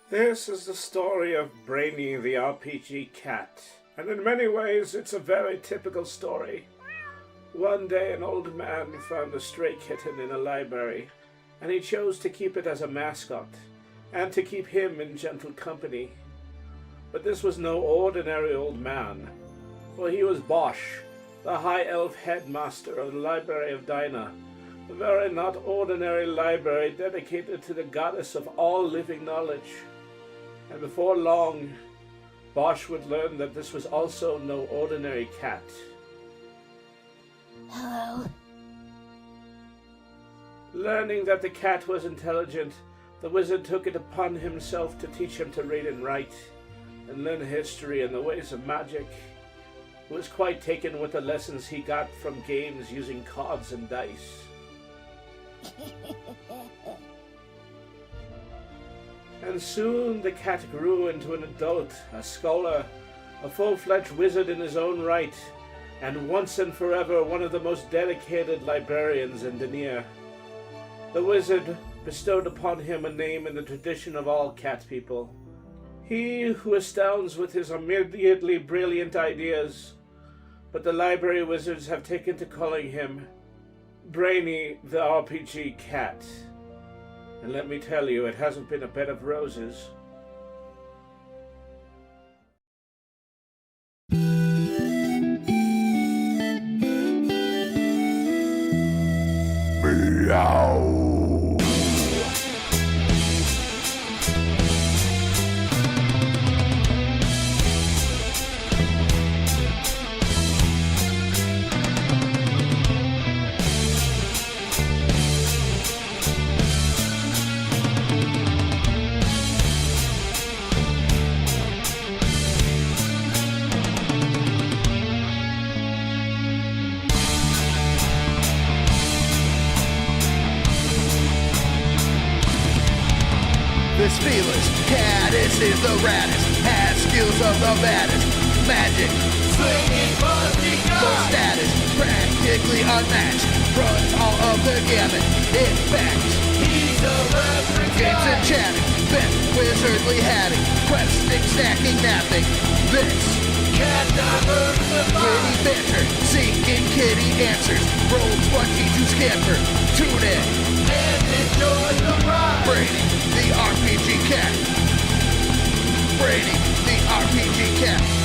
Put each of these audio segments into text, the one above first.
This is the story of Brainy the RPG cat, and in many ways it's a very typical story. One day an old man found a stray kitten in a library, and he chose to keep it as a mascot, and to keep him in gentle company. But this was no ordinary old man, for he was Bosch, the high elf headmaster of the Library of Dinah, a very not ordinary library dedicated to the goddess of all living knowledge. And before long, Bosch would learn that this was also no ordinary cat. Hello? Learning that the cat was intelligent, the wizard took it upon himself to teach him to read and write, and learn history and the ways of magic. He was quite taken with the lessons he got from games using cards and dice. And soon the cat grew into an adult, a scholar, a full-fledged wizard in his own right, and once and forever one of the most dedicated librarians in Denier. The wizard bestowed upon him a name in the tradition of all cat people. He who astounds with his immediately brilliant ideas, but the library wizards have taken to calling him Brainy the RPG cat. And let me tell you, it hasn't been a bed of roses. Meow. This fearless caddis is the raddest, has skills of the baddest, magic, slinging low status, practically unmatched, runs all of the gamut, in fact, he's a reference games and chatting, bent wizardly hatting, questing, stacking, napping, this cat diversified, witty banter, seeking kitty answers, roll 20 to scamper, tune in, and enjoy the ride, Brady the RPG cat. Brady, the RPG cat.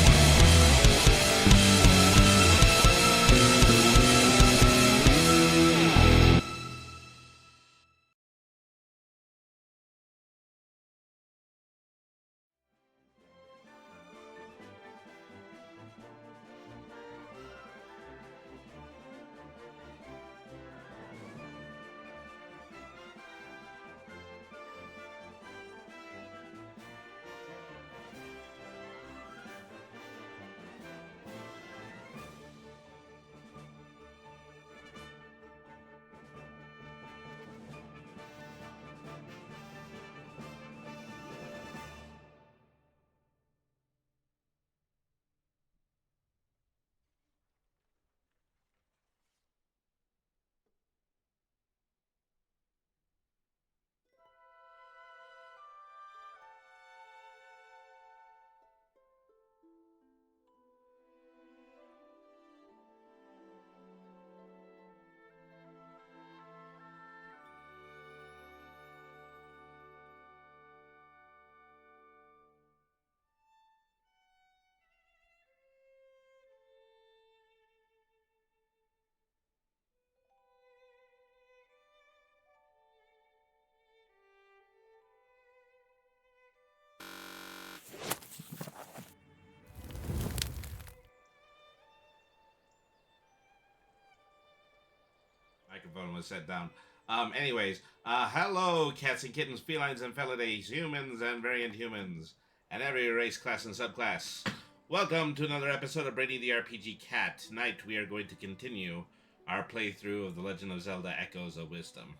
Microphone was set down. Hello, cats and kittens, felines and felidae, humans and variant humans, and every race, class, and subclass. Welcome to another episode of Brady the RPG Cat. Tonight we are going to continue our playthrough of The Legend of Zelda Echoes of Wisdom.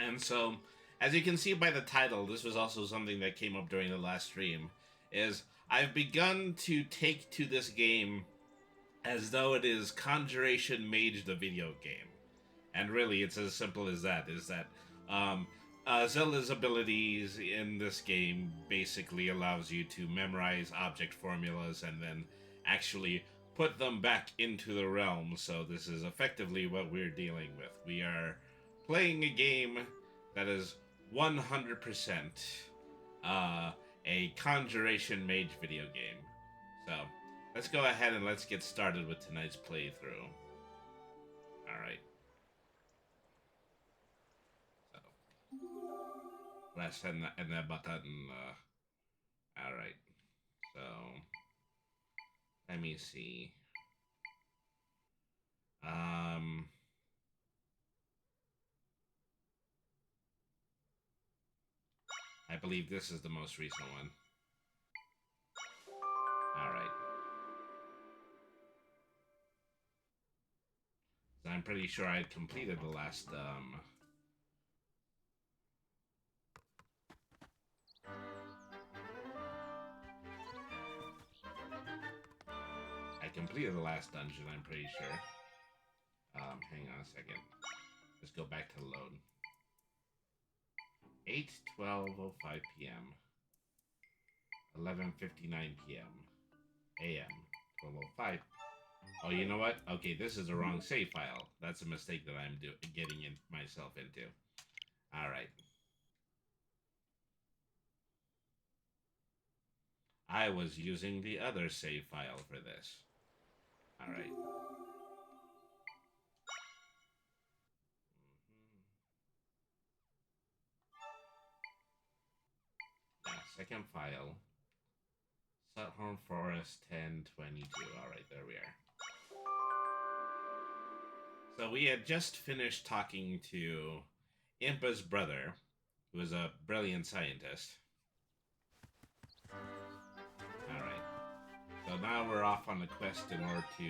And so, as you can see by the title, this was also something that came up during the last stream, is I've begun to take to this game as though it is Conjuration Mage the video game. And really, it's as simple as that, is that Zelda's abilities in this game basically allows you to memorize object formulas and then actually put them back into the realm. So this is effectively what we're dealing with. We are playing a game that is 100% a Conjuration Mage video game. So let's go ahead and let's get started with tonight's playthrough. Alright. Press and the button. Alright. So, let me see. I believe this is the most recent one. Alright. So I'm pretty sure I completed the last, I completed the last dungeon, I'm pretty sure. Hang on a second. Let's go back to load. 8:12:05 p.m. 11:59 p.m. a.m. 12:05. Oh, you know what? Okay, this is the wrong save file. That's a mistake that I'm getting myself into. All right. I was using the other save file for this. All right. Yeah, second file. Suthorn Forest 1022. All right, there we are. So we had just finished talking to Impa's brother, who is a brilliant scientist. Alright. So now we're off on a quest in order to,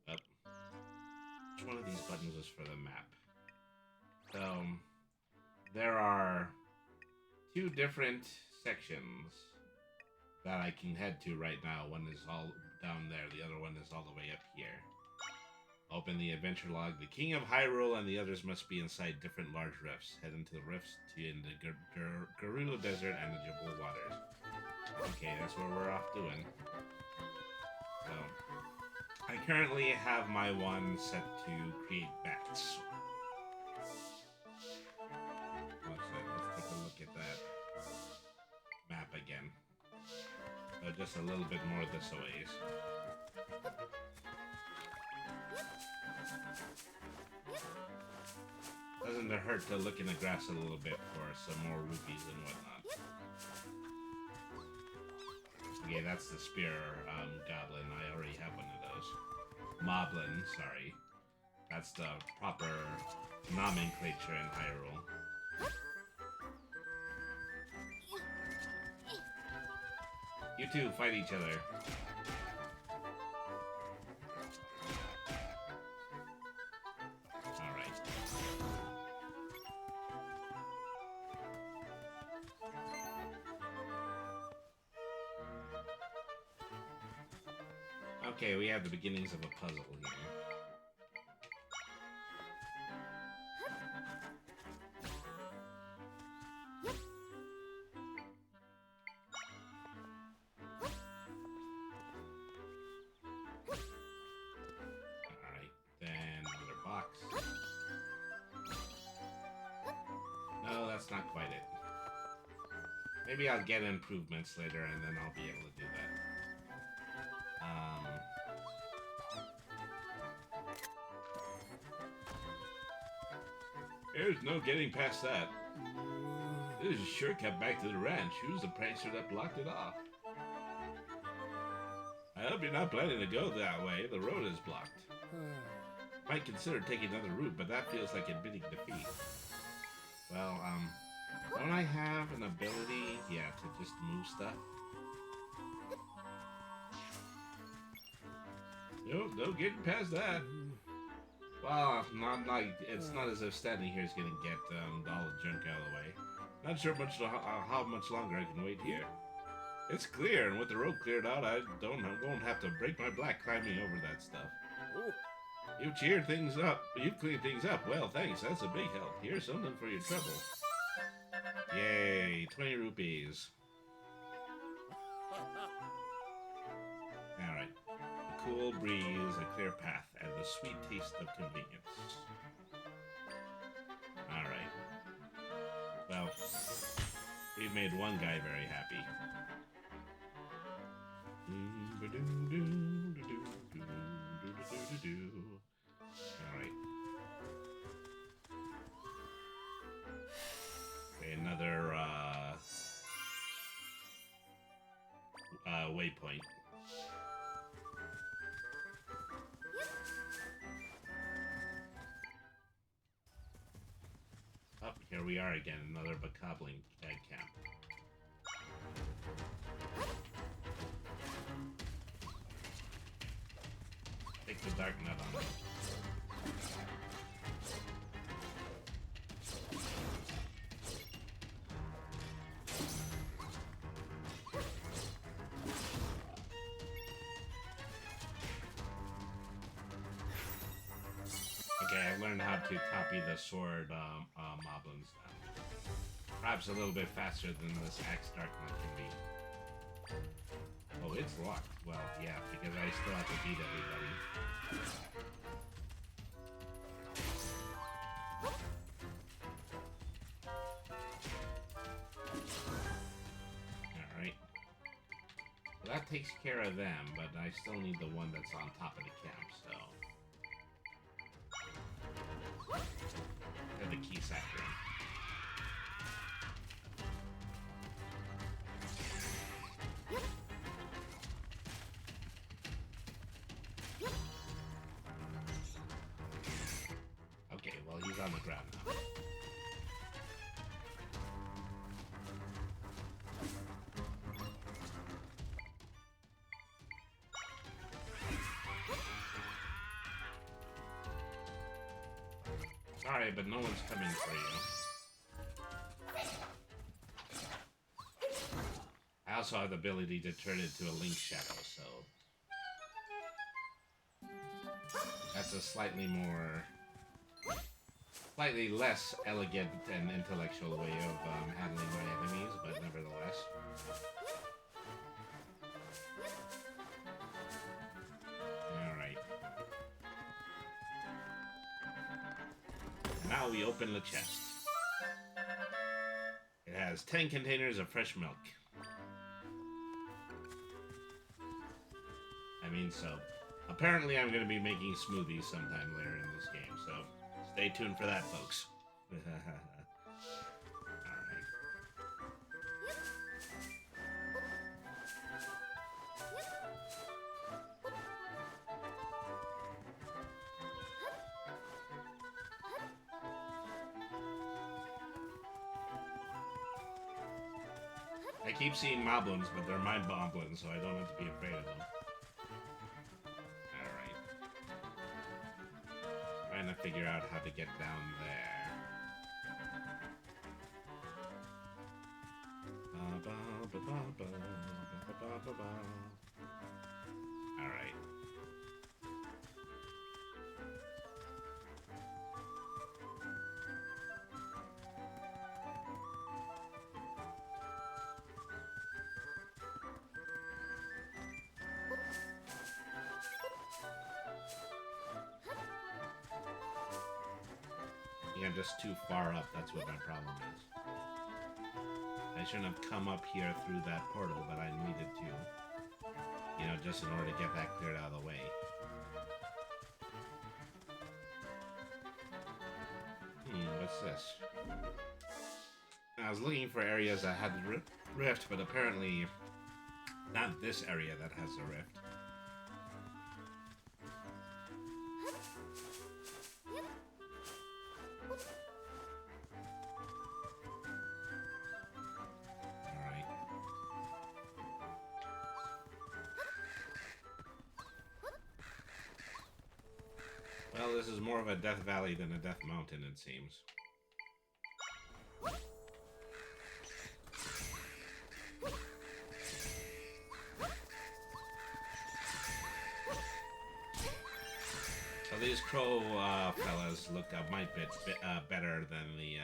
which one of these buttons was for the map? So, there are 2 different sections that I can head to right now. One is all down there, the other one is all the way up here. Open the adventure log. The King of Hyrule and the others must be inside different large rifts. Head into the rifts in the Gerudo Desert and the Jabul Waters. Okay, that's what we're off doing. So, I currently have my one set to create bats. Let's take a look at that map again. So just a little bit more this ways. Doesn't it hurt to look in the grass a little bit for some more rupees and whatnot. Okay, that's the spear goblin. I already have one of those. Moblin, sorry. That's the proper nomenclature in Hyrule. You two fight each other. Okay, we have the beginnings of a puzzle here. Alright, then another box. No, that's not quite it. Maybe I'll get improvements later and then I'll be able to do that. There's no getting past that. This is a shortcut back to the ranch. Who's the prancer that blocked it off? I hope you're not planning to go that way. The road is blocked. Might consider taking another route, but that feels like admitting defeat. Well, don't I have an ability, yeah, to just move stuff? Nope, no getting past that. Well, it's not as if standing here is going to get all the junk out of the way. Not sure how much longer I can wait here. It's clear, and with the road cleared out, I won't have to break my back climbing over that stuff. You've cheered things up. You've cleaned things up. Well, thanks. That's a big help. Here's something for your trouble. Yay, 20 rupees. Alright. A cool breeze, a clear path, and the sweet taste of convenience. Alright. Well, we've made one guy very happy. Alright. Another, waypoint. Oh, here we are again, another bokoblin egg camp. Take the dark nut on it. Okay, I learned how to copy the sword moblins now. Perhaps a little bit faster than this axe dark nut can be. Oh, it's locked. Well, yeah, because I still have to beat everybody. Alright. Well, that takes care of them, but I still need the one that's on top of the camp, so... They're the key sector. Okay, well, he's on the ground now. Sorry, but no one's coming for you. I also have the ability to turn into a link shadow, so... That's a slightly less elegant and intellectual way of handling my enemies, but nevertheless. Alright. Now we open the chest. It has 10 containers of fresh milk. I mean, so... Apparently I'm going to be making smoothies sometime later in this game, so stay tuned for that, folks. Alright. I keep seeing moblins, but they're my moblins, so I don't have to be afraid of them. Trying to figure out how to get down there. Alright. I'm just too far up, that's what my problem is. I shouldn't have come up here through that portal, but I needed to. You know, just in order to get that cleared out of the way. What's this? I was looking for areas that had the rift, but apparently not this area that has the rift. Well, this is more of a Death Valley than a Death Mountain, it seems. So these crow fellas look a mite bit better than the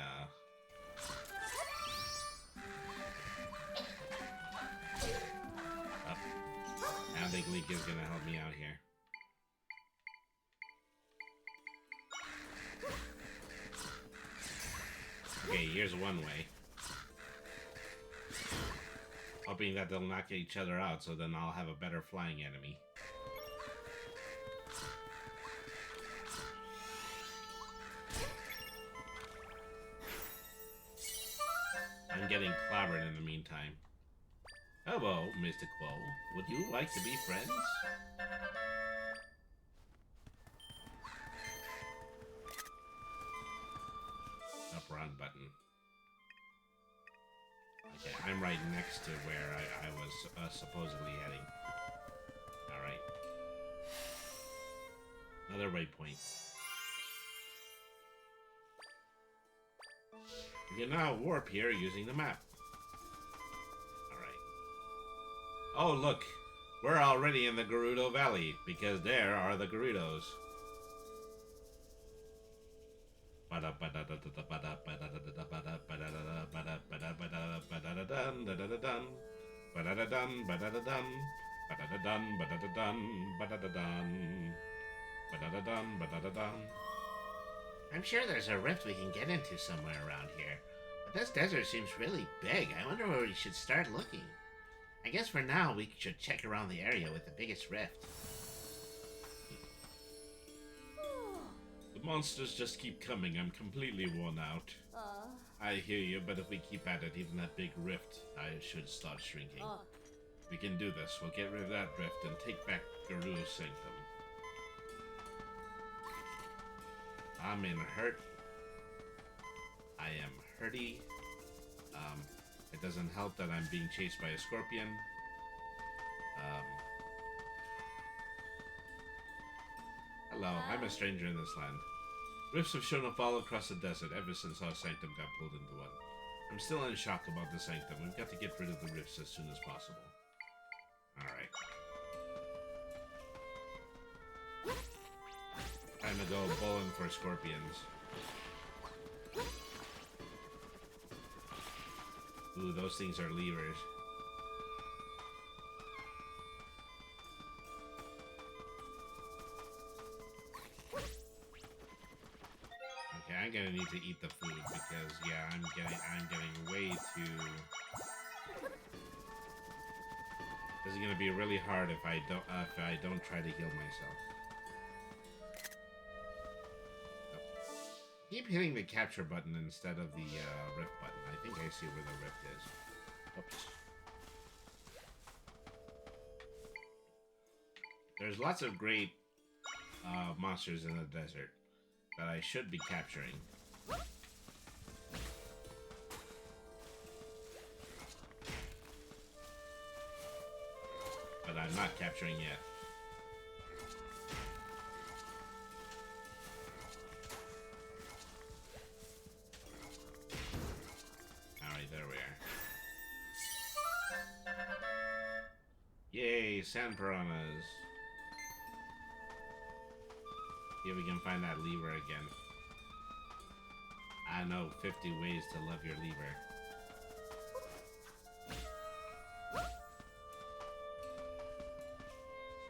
I don't think Leek is gonna help me out here. Okay, here's one way. Hoping that they'll knock each other out, so then I'll have a better flying enemy. I'm getting clobbered in the meantime. Hello, Mr. Quo. Would you like to be friends? Up run button. Okay, I'm right next to where I was supposedly heading. Alright. Another waypoint. You can now warp here using the map. Alright. Oh, look! We're already in the Gerudo Valley, because there are the Gerudos. I'm sure there's a rift we can get into somewhere around here. But this desert seems really big. I wonder where we should start looking. I guess for now we should check around the area with the biggest rift. The monsters just keep coming. I'm completely worn out. I hear you, but if we keep at it, even that big rift, I should start shrinking. We can do this. We'll get rid of that rift and take back Gerudo's Sanctum. I'm in hurt. I am hurty. It doesn't help that I'm being chased by a scorpion. Hello, I'm a stranger in this land. Rifts have shown up all across the desert ever since our sanctum got pulled into one. I'm still in shock about the sanctum. We've got to get rid of the rifts as soon as possible. Alright. Time to go bowling for scorpions. Ooh, those things are levers. Okay, I'm gonna need to eat the food because yeah, I'm getting way too. This is gonna be really hard if I don't try to heal myself. Keep hitting the capture button instead of the rift button. I think I see where the rift is. Oops. There's lots of great monsters in the desert that I should be capturing. But I'm not capturing yet. There we are. Yay, sand piranhas. See if we can find that lever again. I know 50 ways to love your lever.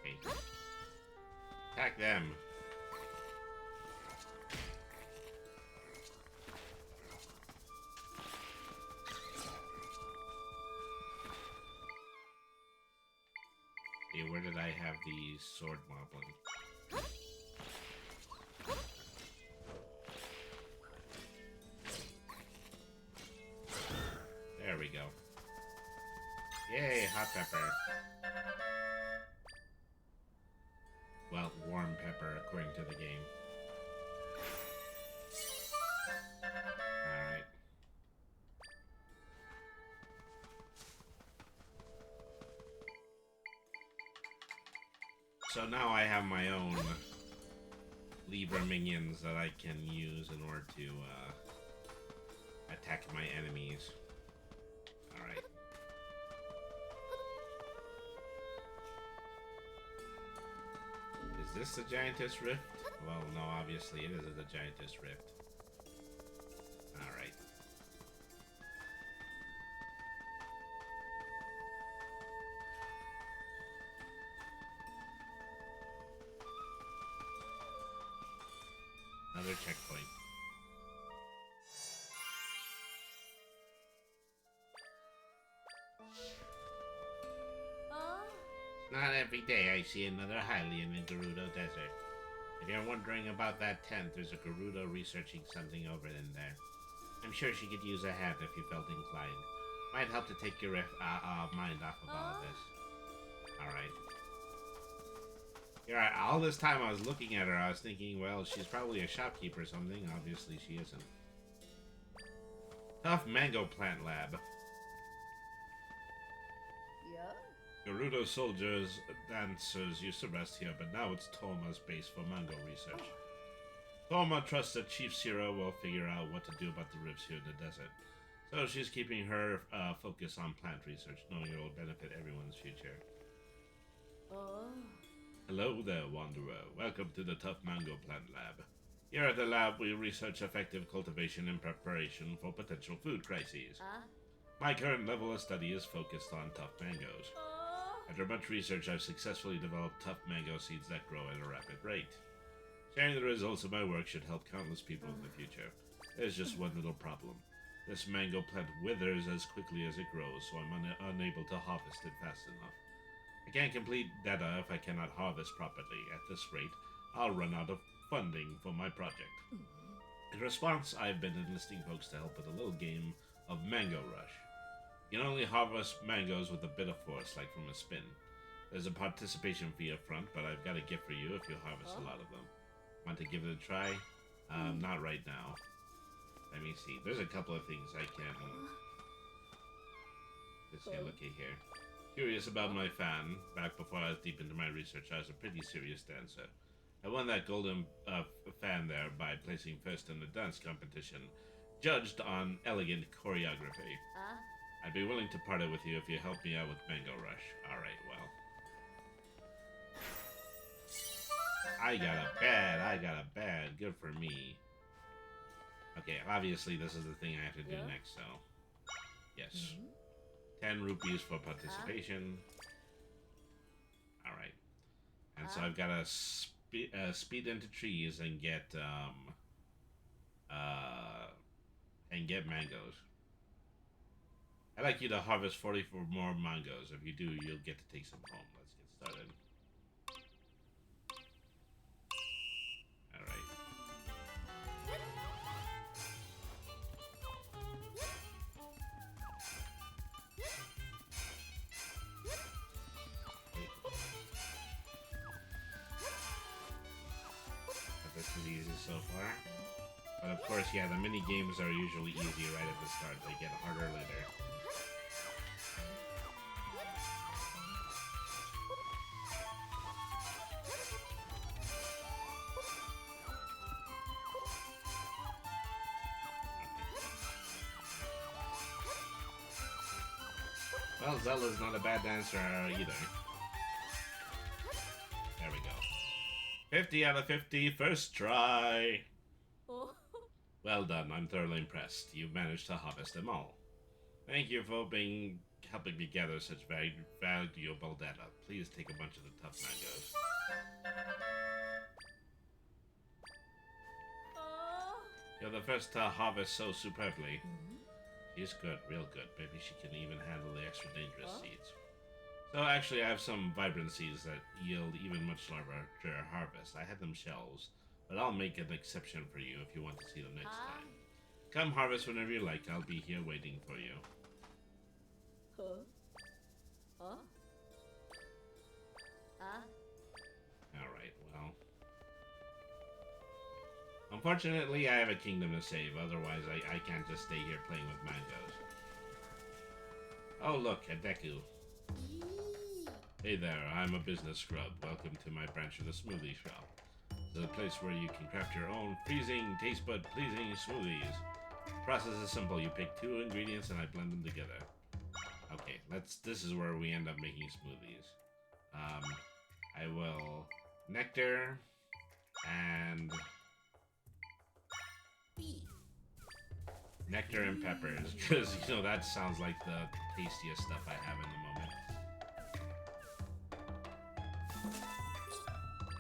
Okay. Attack them. Where did I have the sword moblin? There we go. Yay, hot pepper. Well, warm pepper according to the game. Alright. So now I have my own Libra minions that I can use in order to attack my enemies. Alright. Is this the Giantess Rift? Well, no, obviously it isn't the Giantess Rift. Alright. Another checkpoint. Not every day I see another Hylian in Gerudo Desert. If you're wondering about that tent, there's a Gerudo researching something over in there. I'm sure she could use a hand if you felt inclined. Might help to take your mind off of all of this. Alright. Yeah, all this time I was looking at her, I was thinking, well, she's probably a shopkeeper or something. Obviously she isn't. Tough Mango Plant Lab. Gerudo soldiers, dancers used to rest here, but now it's Toma's base for mango research. Toma trusts that Chief Zero will figure out what to do about the rifts here in the desert. So she's keeping her focus on plant research, knowing it will benefit everyone's future. Hello there, Wanderer. Welcome to the Tough Mango Plant Lab. Here at the lab, we research effective cultivation and preparation for potential food crises. My current level of study is focused on tough mangoes. After much research, I've successfully developed tough mango seeds that grow at a rapid rate. Sharing the results of my work should help countless people in the future. There's just one little problem. This mango plant withers as quickly as it grows, so I'm unable to harvest it fast enough. I can't complete data if I cannot harvest properly. At this rate, I'll run out of funding for my project. In response, I've been enlisting folks to help with a little game of Mango Rush. You can only harvest mangoes with a bit of force, like from a spin. There's a participation fee up front, but I've got a gift for you if you harvest a lot of them. Want to give it a try? Not right now. Let me see. There's a couple of things I can... Let's see, looky here. Curious about my fan. Back before I was deep into my research, I was a pretty serious dancer. I won that golden fan there by placing first in the dance competition, judged on elegant choreography. I'd be willing to part it with you if you help me out with Mango Rush. Alright, well. I got a bad. Good for me. Okay, obviously this is the thing I have to do next, so... Yes. 10 rupees for participation. Alright. And so I've got to speed into trees and get mangoes. I'd like you to harvest 44 more mangoes. If you do, you'll get to take some home. Let's get started. Alright. This is easy so far. But of course, yeah, the mini games are usually easy right at the start. They get harder later. Well, Zelda's not a bad dancer either. There we go. 50 out of 50, first try! Well done, I'm thoroughly impressed. You've managed to harvest them all. Thank you for helping me gather such valuable data. Please take a bunch of the tough mangoes. You're the first to harvest so superbly. She's good, real good. Maybe she can even handle the extra dangerous seeds. So actually I have some vibrant seeds that yield even much larger harvest. I had them shells, but I'll make an exception for you if you want to see them next time. Come harvest whenever you like. I'll be here waiting for you. Alright, well. Unfortunately, I have a kingdom to save. Otherwise, I can't just stay here playing with mangoes. Oh, look, a Deku. Hey there, I'm a business scrub. Welcome to my branch of the smoothie shop. It's a place where you can craft your own freezing, taste bud pleasing smoothies. The process is simple. You pick 2 ingredients and I blend them together. Okay, this is where we end up making smoothies. I will nectar and nectar and peppers, because you know that sounds like the tastiest stuff I have in the moment.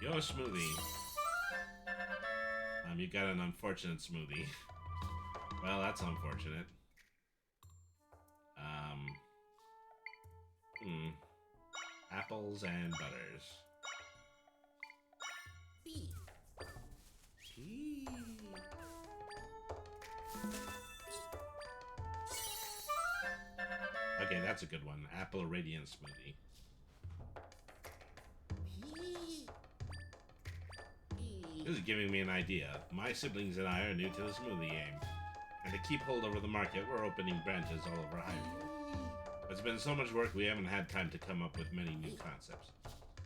Yo, smoothie. You got an unfortunate smoothie. Well, that's unfortunate. Apples and butters. Okay, that's a good one. Apple Radiant Smoothie. This is giving me an idea. My siblings and I are new to the smoothie game. And to keep hold over the market, we're opening branches all over Hyrule. It's been so much work we haven't had time to come up with many new concepts.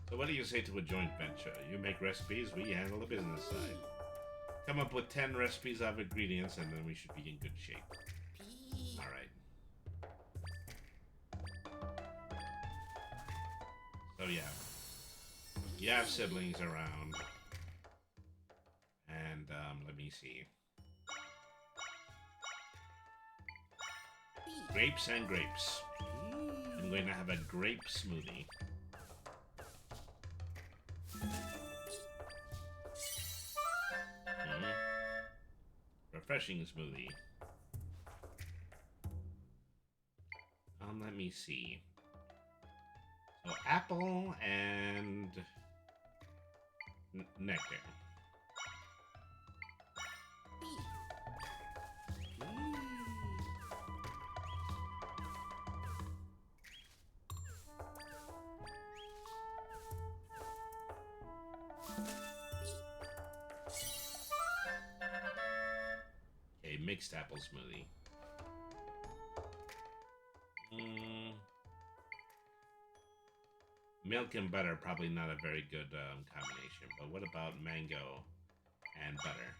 So what do you say to a joint venture? You make recipes, we handle the business side. Come up with 10 recipes of ingredients and then we should be in good shape. Alright. So yeah. You have siblings around. And let me see. Grapes and grapes. I'm going to have a grape smoothie. Refreshing smoothie. Let me see. So apple and nectar. Okay, mixed apple smoothie. Milk and butter, probably not a very good combination, but what about mango and butter?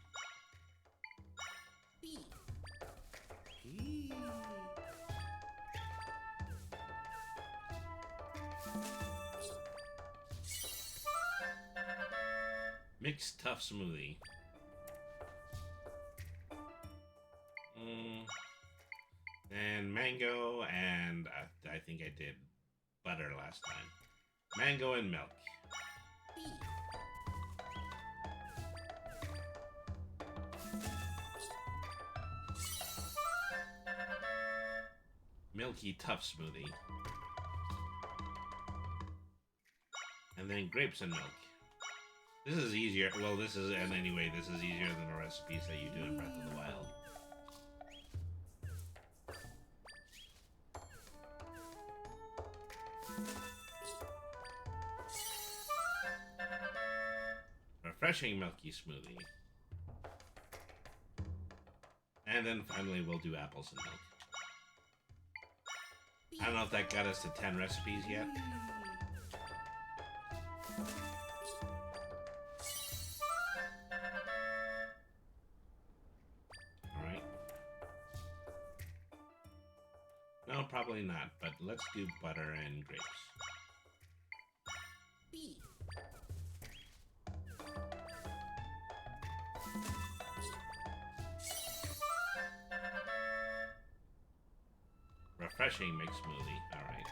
Mixed tough smoothie. And mango and I think I did butter last time. Mango and milk. Milky tough smoothie. And then grapes and milk. This is easier. Well, this is, and anyway, this is easier than the recipes that you do in Breath of the Wild. Refreshing milky smoothie. And then finally we'll do apples and milk. I don't know if that got us to 10 recipes yet. Alright. No, probably not, but let's do butter and grapes. Refreshing mixed smoothie. Alright.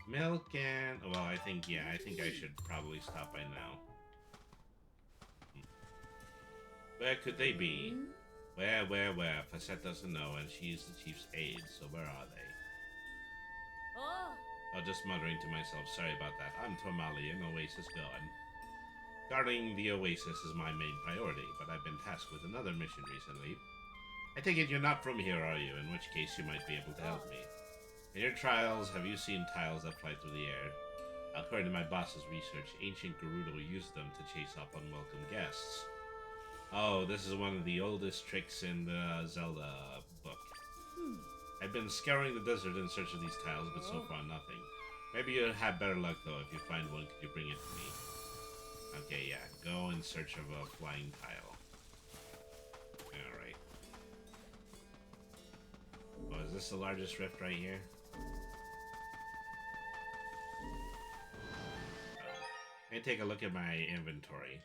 Milk and... Well, I think I should probably stop by now. Where could they be? Where? Facette doesn't know, and she's the chief's aide, so where are they? Oh, just muttering to myself, sorry about that. I'm Tomali, an Oasis god. Guarding the Oasis is my main priority, but I've been tasked with another mission recently. I take it you're not from here, are you? In which case you might be able to help me. In your trials, have you seen tiles that fly through the air? According to my boss's research, ancient Gerudo used them to chase off unwelcome guests. Oh, this is one of the oldest tricks in the Zelda book. I've been scouring the desert in search of these tiles, but so far nothing. Maybe you'll have better luck, though. If you find one, could you bring it to me? Okay, yeah. Go in search of a flying tile. Alright. Oh, is this the largest rift right here? I take a look at my inventory.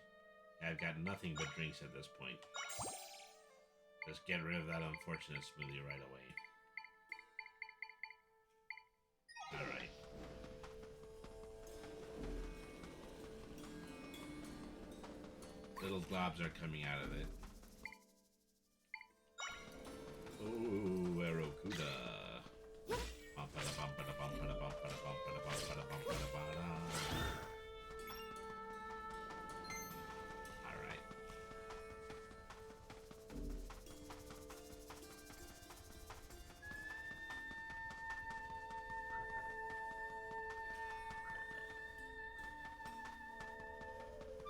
I've got nothing but drinks at this point. Just get rid of that unfortunate smoothie right away. Alright. Little globs are coming out of it. Ooh, Aerocuda. Alright.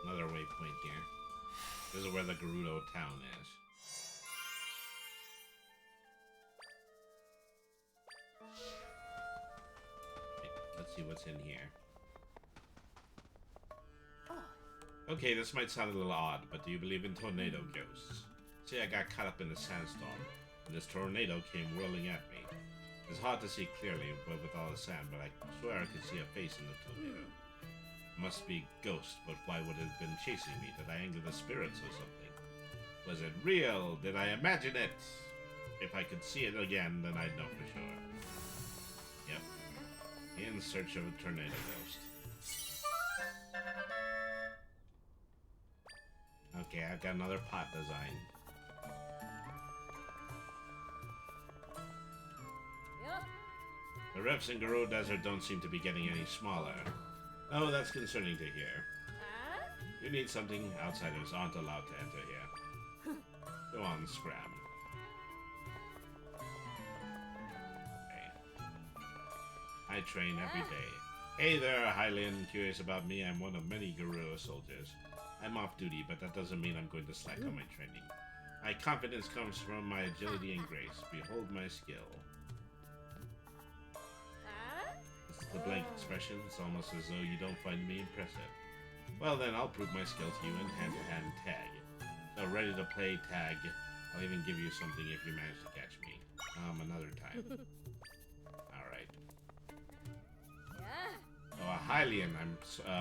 Another waypoint here. This is where the Gerudo town is. Let's see what's in here. Okay, this might sound a little odd, but do you believe in tornado ghosts? See, I got caught up in a sandstorm, and this tornado came whirling at me. It's hard to see clearly with all the sand, but I swear I could see a face in the tornado. It must be ghosts, but why would it have been chasing me? Did I anger the spirits or something? Was it real? Did I imagine it? If I could see it again, then I'd know for sure. Yep. In search of a tornado ghost. Okay, I've got another pot design. Yep. The rifts in Gerudo Desert don't seem to be getting any smaller. Oh, that's concerning to hear. You need something. Outsiders aren't allowed to enter here. Go on, Scram. Okay. I train every day. Hey there, Hylian. Curious about me? I'm one of many Gerudo soldiers. I'm off duty, but that doesn't mean I'm going to slack on my training. My confidence comes from my agility and grace. Behold my skill. This is the blank expression. It's almost as though you don't find me impressive. Well then, I'll prove my skill to you in hand-to-hand tag. So ready to play tag. I'll even give you something if you manage to catch me. Another time. Alright. Oh, Hylian, I'm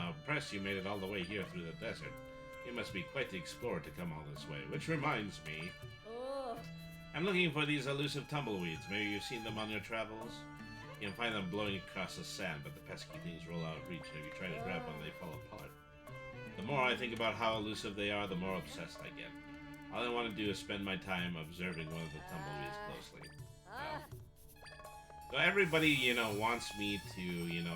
impressed you made it all the way here through the desert. You must be quite the explorer to come all this way. Which reminds me, I'm looking for these elusive tumbleweeds. Maybe you've seen them on your travels? You can find them blowing across the sand, but the pesky things roll out of reach, and if you try to grab one, they fall apart. The more I think about how elusive they are, the more obsessed I get. All I want to do is spend my time observing one of the tumbleweeds closely. Well, so everybody, wants me to,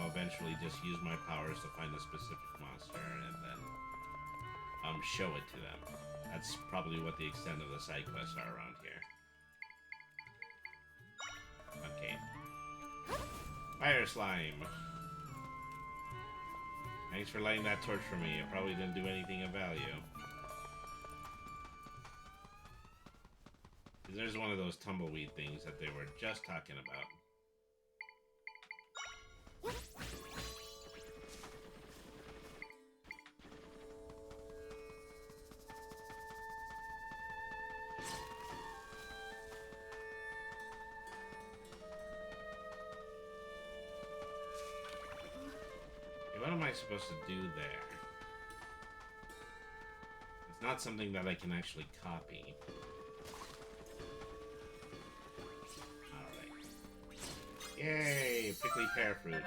eventually just use my powers to find a specific monster and then show it to them. That's probably what the extent of the side quests are around here. Okay. Fire slime. Thanks for lighting that torch for me. It probably didn't do anything of value. There's one of those tumbleweed things that they were just talking about. What am I supposed to do there? It's not something that I can actually copy. Alright. Yay! Prickly pear fruit.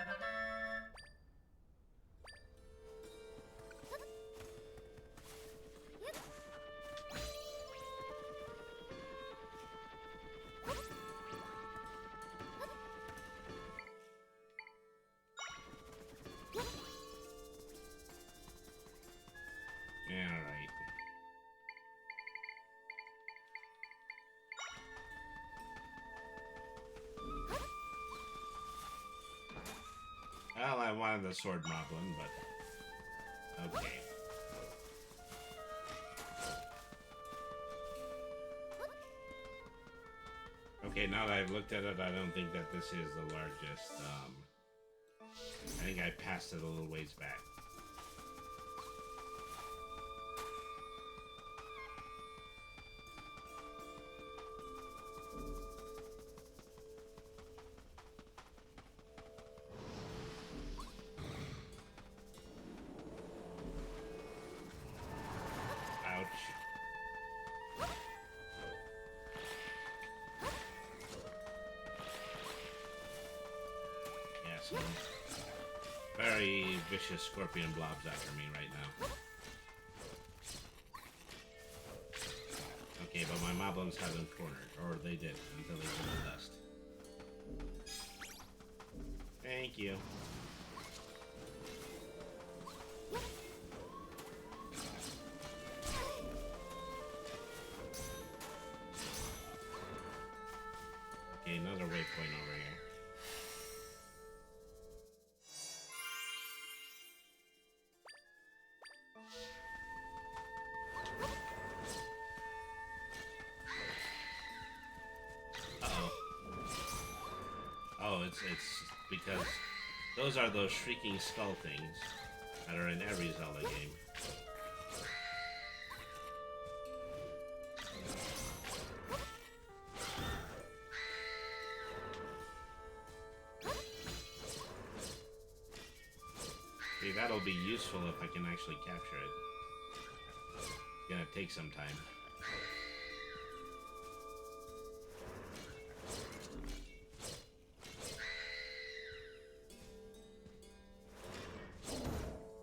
Alright. Well, I wanted the sword moblin, but okay. Okay, now that I've looked at it, I don't think that this is the largest. I think I passed it a little ways back. some very vicious scorpion blobs after me right now. Okay, but my moblins have them cornered, or they did, until they turned to dust. Thank you. Okay, another waypoint over here. Uh-oh. Oh, it's because those are those shrieking skull things that are in every Zelda game. See, that'll be useful if I can actually capture it. It's gonna take some time.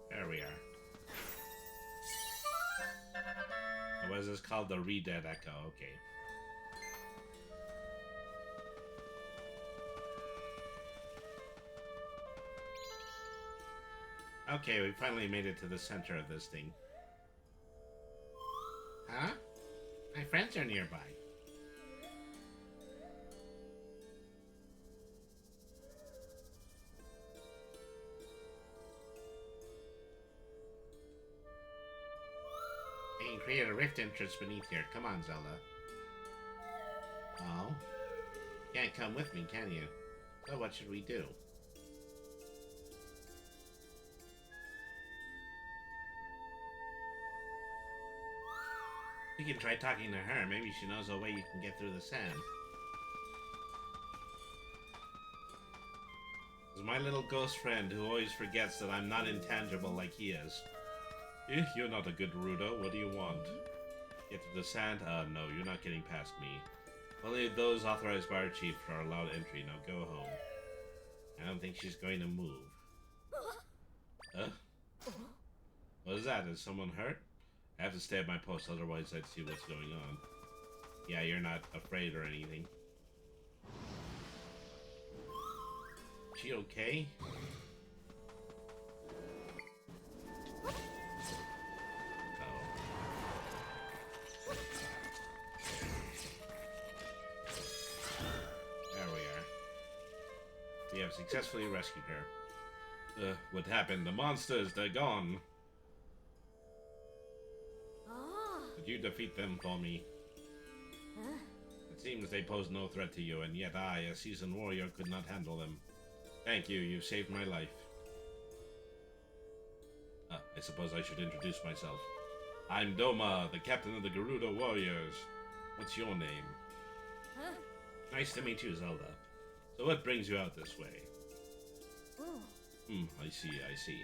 There we are. So what is this called? The Re-Dead Echo. Okay. Okay, we finally made it to the center of this thing. Huh? My friends are nearby. I can create a rift entrance beneath here. Come on, Zelda. Oh? Can't come with me, can you? So what should we do? We can try talking to her. Maybe she knows a way you can get through the sand. It's my little ghost friend who always forgets that I'm not intangible like he is. You're not a good Gerudo. What do you want? Get through the sand? No, you're not getting past me. Only those authorized by our chief are allowed entry. Now go home. I don't think she's going to move. Huh? What is that? Is someone hurt? I have to stay at my post, otherwise I'd see what's going on. Yeah, you're not afraid or anything. She okay? There we are. We have successfully rescued her. What happened? The monsters, they're gone. Did you defeat them for me? It seems they pose no threat to you, and yet I, a seasoned warrior, could not handle them. Thank you, you saved my life. I suppose I should introduce myself. I'm Doma, the captain of the Gerudo Warriors. What's your name? Nice to meet you, Zelda. So what brings you out this way? I see.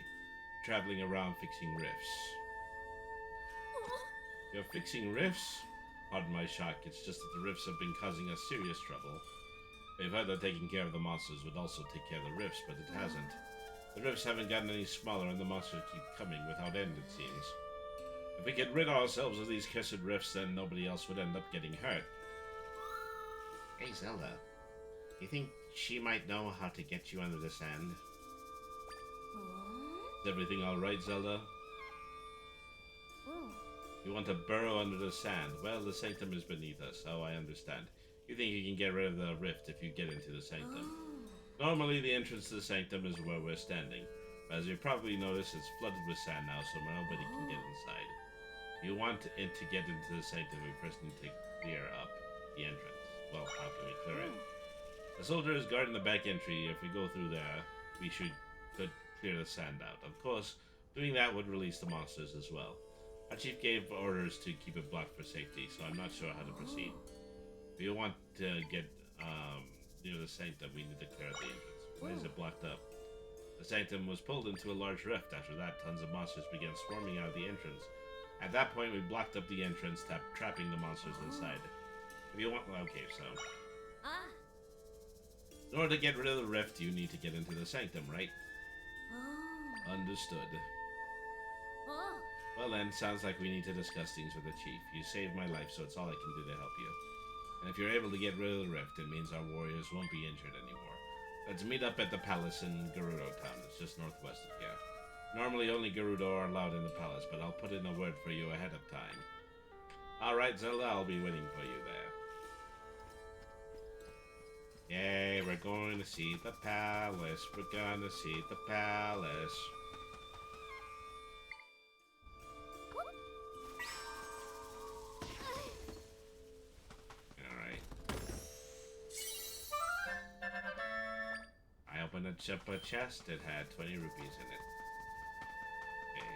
Traveling around fixing rifts. You're fixing rifts? Pardon my shock, it's just that the rifts have been causing us serious trouble. We've heard that taking care of the monsters would also take care of the rifts, but it hasn't. The rifts haven't gotten any smaller and the monsters keep coming without end, it seems. If we could rid ourselves of these cursed rifts, then nobody else would end up getting hurt. Hey, Zelda. You think she might know how to get you under the sand? Is everything alright, Zelda? You want to burrow under the sand. Well, the sanctum is beneath us, so I understand. You think you can get rid of the rift if you get into the sanctum. Normally, the entrance to the sanctum is where we're standing. But as you've probably noticed, it's flooded with sand now, so nobody can get inside. If you want it to get into the sanctum, we first need to clear up the entrance. Well, how can we clear it? The soldier is guarding the back entry. If we go through there, we could clear the sand out. Of course, doing that would release the monsters as well. Our chief gave orders to keep it blocked for safety, so I'm not sure how to proceed. If you want to get near the sanctum, we need to clear out the entrance. Why is it blocked up? The sanctum was pulled into a large rift. After that, tons of monsters began swarming out of the entrance. At that point, we blocked up the entrance, trapping the monsters inside. If you want... Okay, so... In order to get rid of the rift, you need to get into the sanctum, right? Oh. Understood. Oh. Well then, sounds like we need to discuss things with the chief. You saved my life, so it's all I can do to help you. And if you're able to get rid of the rift, it means our warriors won't be injured anymore. Let's meet up at the palace in Gerudo Town. It's just northwest of here. Normally only Gerudo are allowed in the palace, but I'll put in a word for you ahead of time. Alright, Zelda, I'll be waiting for you there. Yay, we're going to see the palace. We're gonna see the palace. Alright. I opened a chest. It had 20 rupees in it. Okay.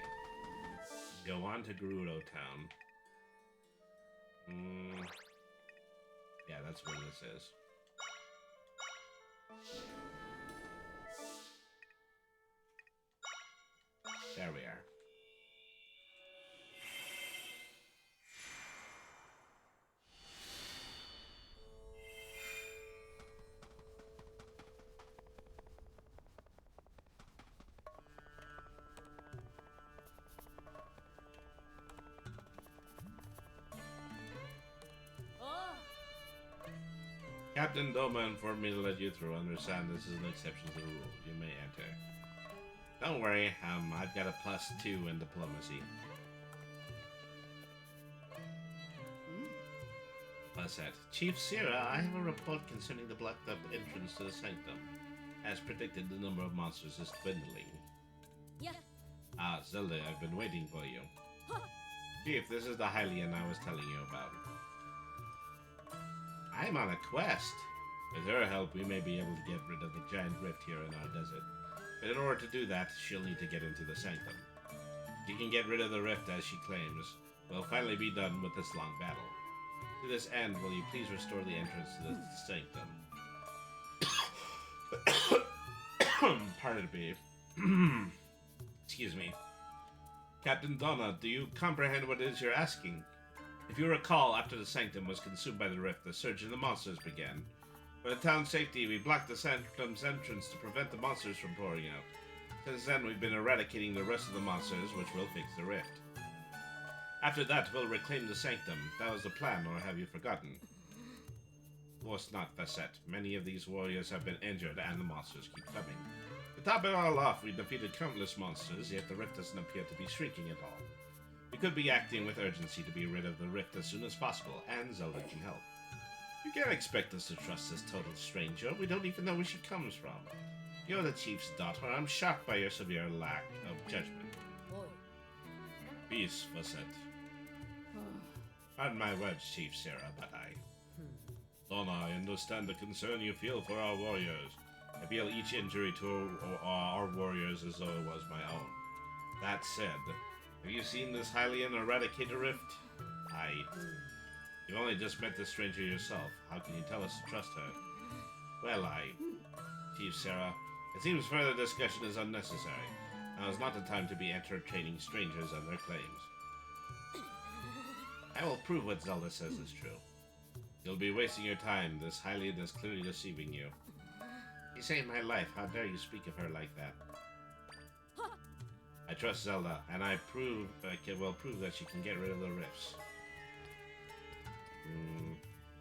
Go on to Gerudo Town. Yeah, that's where this is. There we are. Oh. Captain Doma informed me to let you through. Understand this is an exception to the rule. You may enter. Don't worry, I've got a +2 in diplomacy. Set. Chief Sierra, I have a report concerning the blocked up entrance to the sanctum. As predicted, the number of monsters is dwindling. Yeah. Ah, Zelda, I've been waiting for you. Huh. Chief, this is the Hylian I was telling you about. I'm on a quest. With her help, we may be able to get rid of the giant rift here in our desert. But in order to do that, she'll need to get into the sanctum. If you can get rid of the rift as she claims, we'll finally be done with this long battle. To this end, will you please restore the entrance to the sanctum? Pardon me. Excuse me. Captain Donna, do you comprehend what it is you're asking? If you recall, after the sanctum was consumed by the rift, the surge in the monsters began. For the town's safety, we blocked the sanctum's entrance to prevent the monsters from pouring out. Since then, we've been eradicating the rest of the monsters, which will fix the rift. After that, we'll reclaim the sanctum. That was the plan, or have you forgotten? Of course not, Facette. Many of these warriors have been injured, and the monsters keep coming. To top it all off, we defeated countless monsters, yet the rift doesn't appear to be shrinking at all. We could be acting with urgency to be rid of the rift as soon as possible, and Zelda can help. You can't expect us to trust this total stranger. We don't even know where she comes from. You're the chief's daughter. I'm shocked by your severe lack of judgment. Boy. Peace, Facette. Pardon my words, Chief Sarah, but Donna, I understand the concern you feel for our warriors. I feel each injury to our warriors as though it was my own. That said, have you seen this Hylian eradicate a rift? You've only just met this stranger yourself. How can you tell us to trust her? Well, Chief Sarah, it seems further discussion is unnecessary. Now is not the time to be entertaining strangers and their claims. I will prove what Zelda says is true. You'll be wasting your time. This Hylian is clearly deceiving you. You saved my life. How dare you speak of her like that? I trust Zelda, and I will prove that she can get rid of the rifts.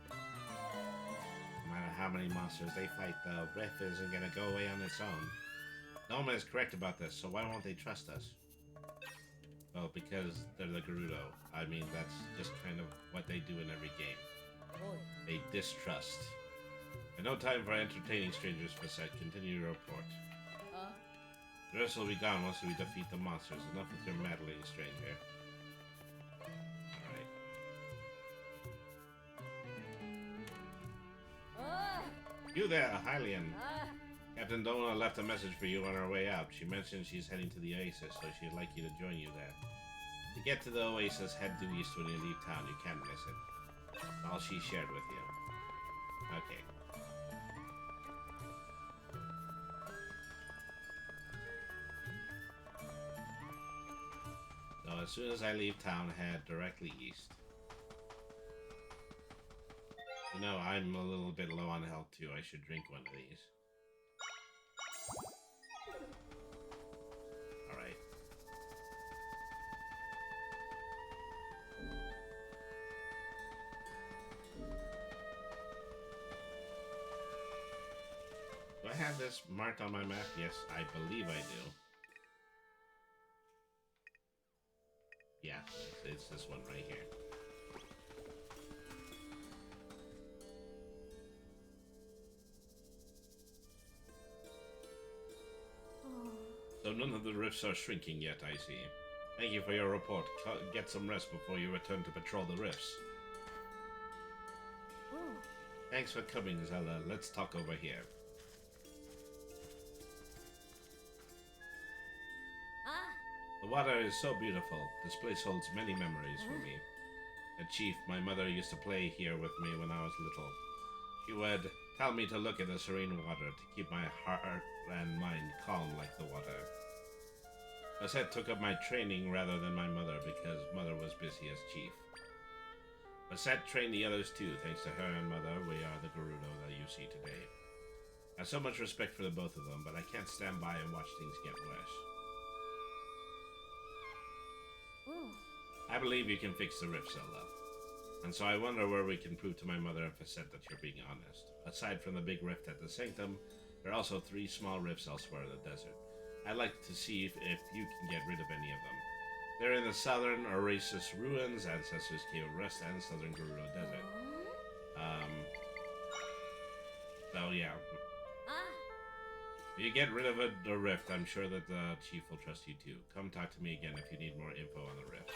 No matter how many monsters they fight, the rift isn't gonna go away on its own. Noma is correct about this, so why won't they trust us? Well, because they're the Gerudo. I mean, that's just kind of what they do in every game. They distrust. And no time for entertaining strangers, Facette. Continue your report. The rest will be gone once we defeat the monsters. Enough with your meddling, stranger. Alright. You there, Hylian. Captain Dona left a message for you on her way out. She mentioned she's heading to the Oasis, so she'd like you to join you there. To get to the Oasis, head due east when you leave town. You can't miss it. All she shared with you. Okay. So as soon as I leave town, head directly east. You know, I'm a little bit low on health too. I should drink one of these. Alright. Do I have this marked on my map? Yes, I believe I do. Yeah, it's this one right here. So none of the rifts are shrinking yet, I see. Thank you for your report. Get some rest before you return to patrol the rifts. Thanks for coming, Zelda. Let's talk over here. The water is so beautiful. This place holds many memories for me. As chief, my mother used to play here with me when I was little. She would tell me to look at the serene water to keep my heart and mind calm like the water. Basset took up my training rather than my mother because mother was busy as chief. Basset trained the others too. Thanks to her and mother, we are the Gerudo that you see today. I have so much respect for the both of them, but I can't stand by and watch things get worse. I believe you can fix the rift, Zelda. And so I wonder where we can prove to my mother and Basset that you're being honest. Aside from the big rift at the Sanctum, there are also 3 small rifts elsewhere in the desert. I'd like to see if you can get rid of any of them. They're in the southern Oasis Ruins, Ancestors Cave of Rest, and southern Gerudo Desert. So yeah. If you get rid of the rift, I'm sure that the chief will trust you too. Come talk to me again if you need more info on the rift.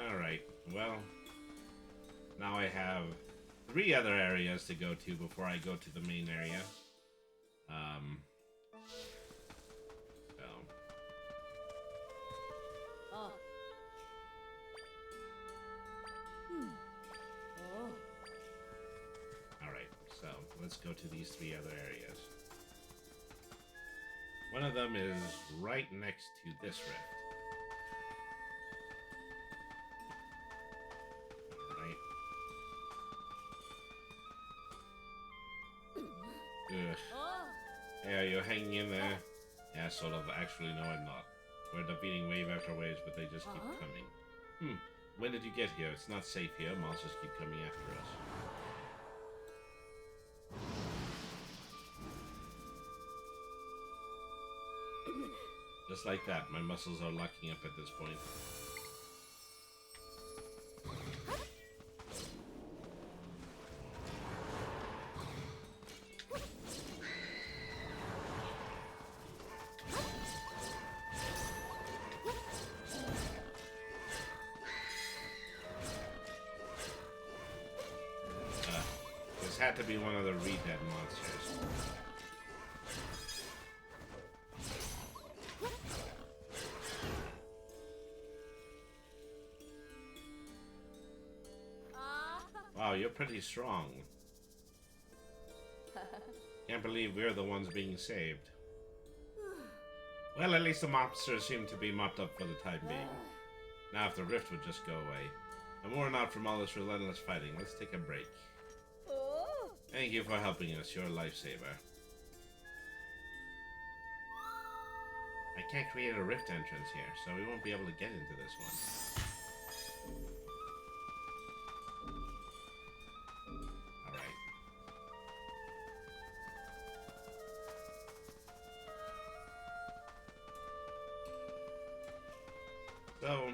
Alright, well, now I have 3 other areas to go to before I go to the main area. Alright, so let's go to these 3 other areas. One of them is right next to this rift. Alright. Ugh. Hey, are you hanging in there? Yeah, sort of. Actually, no, I'm not. We're defeating wave after waves, but they just keep coming. When did you get here? It's not safe here. Monsters keep coming after us. Just like that, my muscles are locking up at this point. This had to be one of the re-dead monsters. Wow, you're pretty strong. Can't believe we're the ones being saved. Well, at least the monsters seem to be mopped up for the time being. Now if the rift would just go away. I'm worn out from all this relentless fighting. Let's take a break. Thank you for helping us. You're a lifesaver. I can't create a rift entrance here, so we won't be able to get into this one. Alright. So,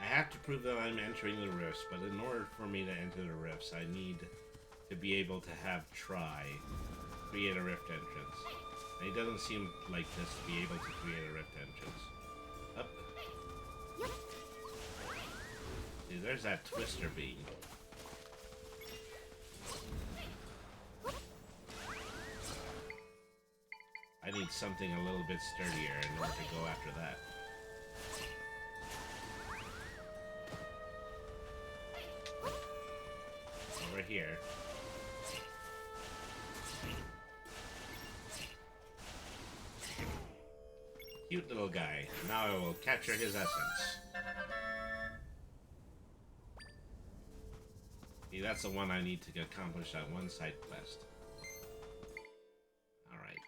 I have to prove that I'm entering the rifts, but in order for me to enter the rifts, I need to be able to have Try create a rift entrance. And it doesn't seem like this to be able to create a rift entrance. Up. See, there's that twister beam. I need something a little bit sturdier in order to go after that. Over here. Cute little guy. Now I will capture his essence. See, that's that's the one I need to accomplish, that one side quest. Alright.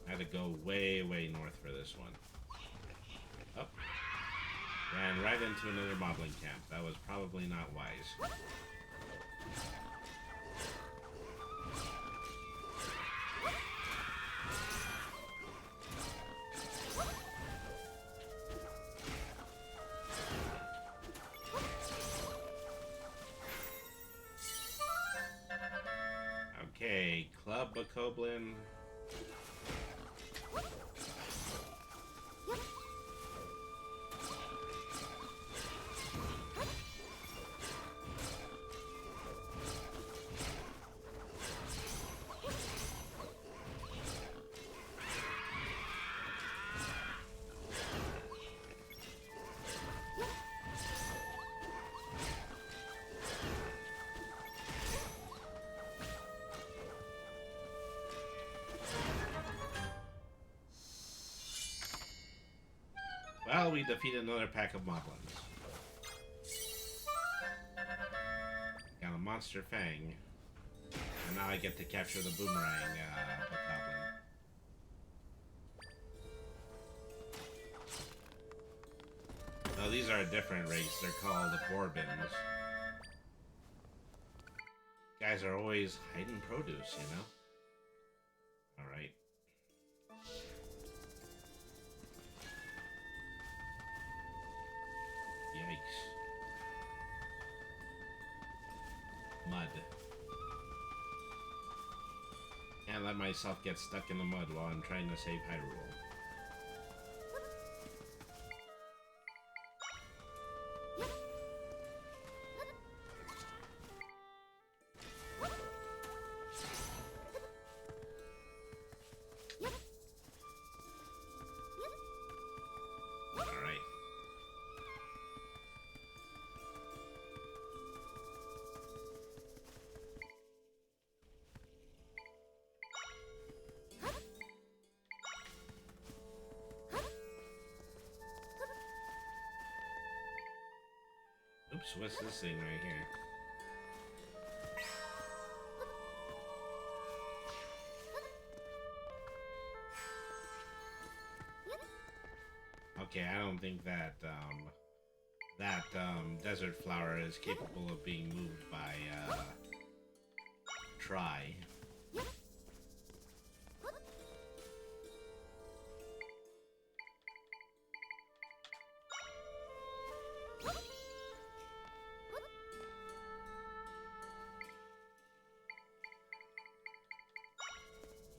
I had to go way, way north for this one. Up. Ran right into another modeling camp. That was probably not wise. Okay, Club Bokoblin. Well, we defeated another pack of moblins. Got a monster fang. And now I get to capture the boomerang bokoblin. No, these are a different race. They're called the Borbins. Guys are always hiding produce, you know? Alright. Yikes. Mud. Can't let myself get stuck in the mud while I'm trying to save Hyrule. Alright. Oops, what's this thing right here? Okay, I don't think that, desert flower is capable of being moved by, Try.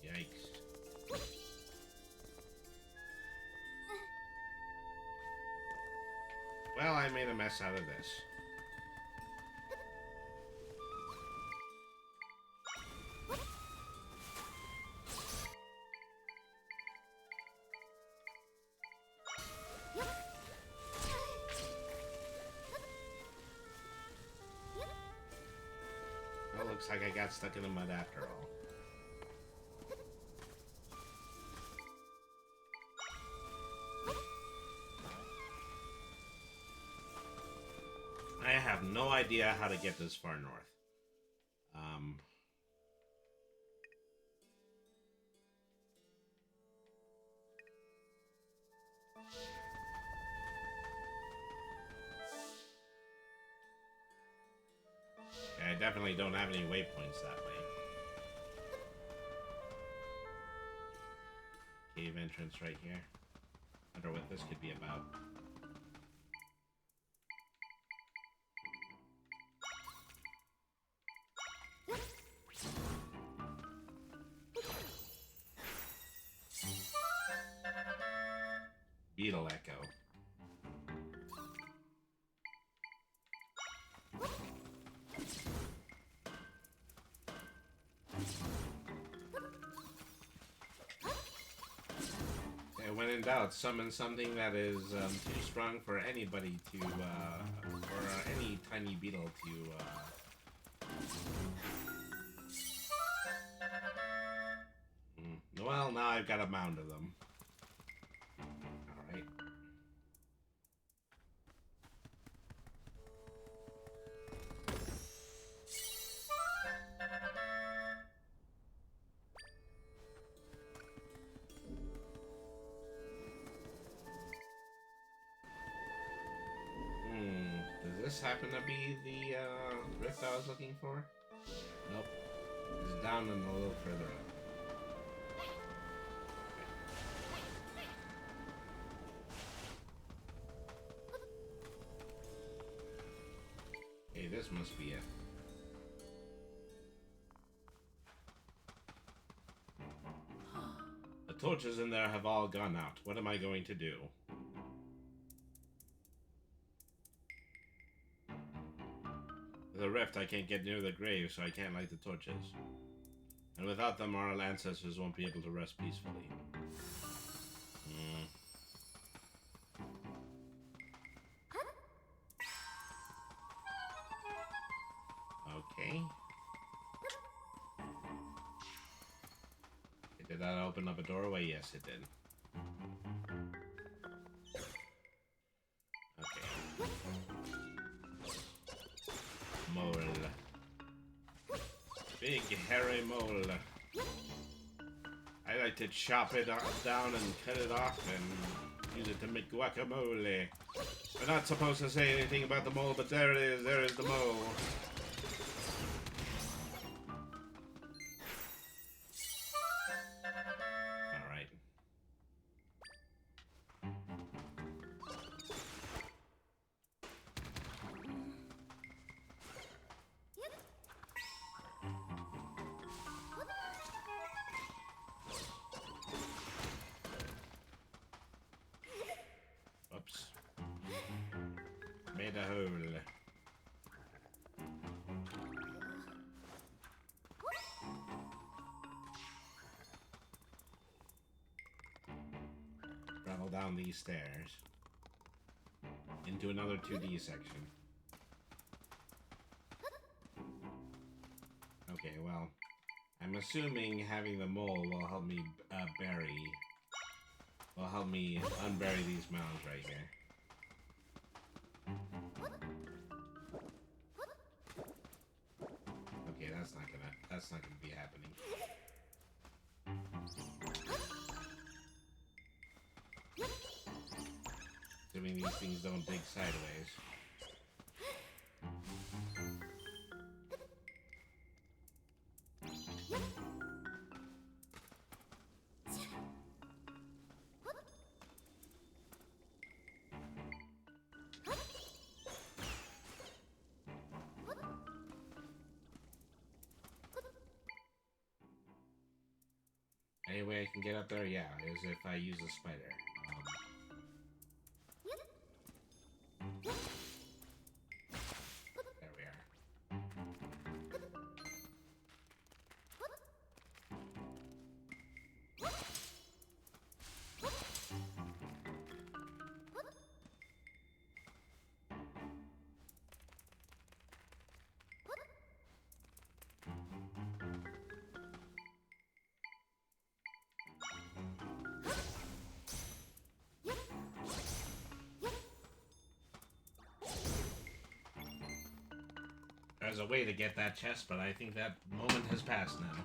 Yikes. Well, I made a mess out of this. Well, looks like I got stuck in the mud after all. I have no idea how to get this far north. I definitely don't have any waypoints that way. Cave entrance right here. Wonder what this could be about. Beetle Echo. When in doubt, summon something that is too strong for anybody to, or any tiny beetle to, no Well, now I've got a mound of them. Alright. Does this happen to be the rift I was looking for? Nope. It's down and a little further up. Hey, this must be it. The torches in there have all gone out. What am I going to do? With a rift, I can't get near the grave, so I can't light the torches. And without them, our ancestors won't be able to rest peacefully. Okay. Did that open up a doorway? Yes, it did. Okay. Mole. Big hairy mole. I like to chop it down and cut it off and use it to make guacamole. We're not supposed to say anything about the mole, but there it is. There is the mole. Alright. Oops. Made a hole. Travel down these stairs into another 2D section. Okay, well, I'm assuming having the mole will help me will help me unbury these mounds right here. Okay, that's not gonna be happening. Assuming these things don't dig sideways. Any way I can get up there? Yeah, is if I use a spider. There we are. There's a way to get that chest, but I think that moment has passed now.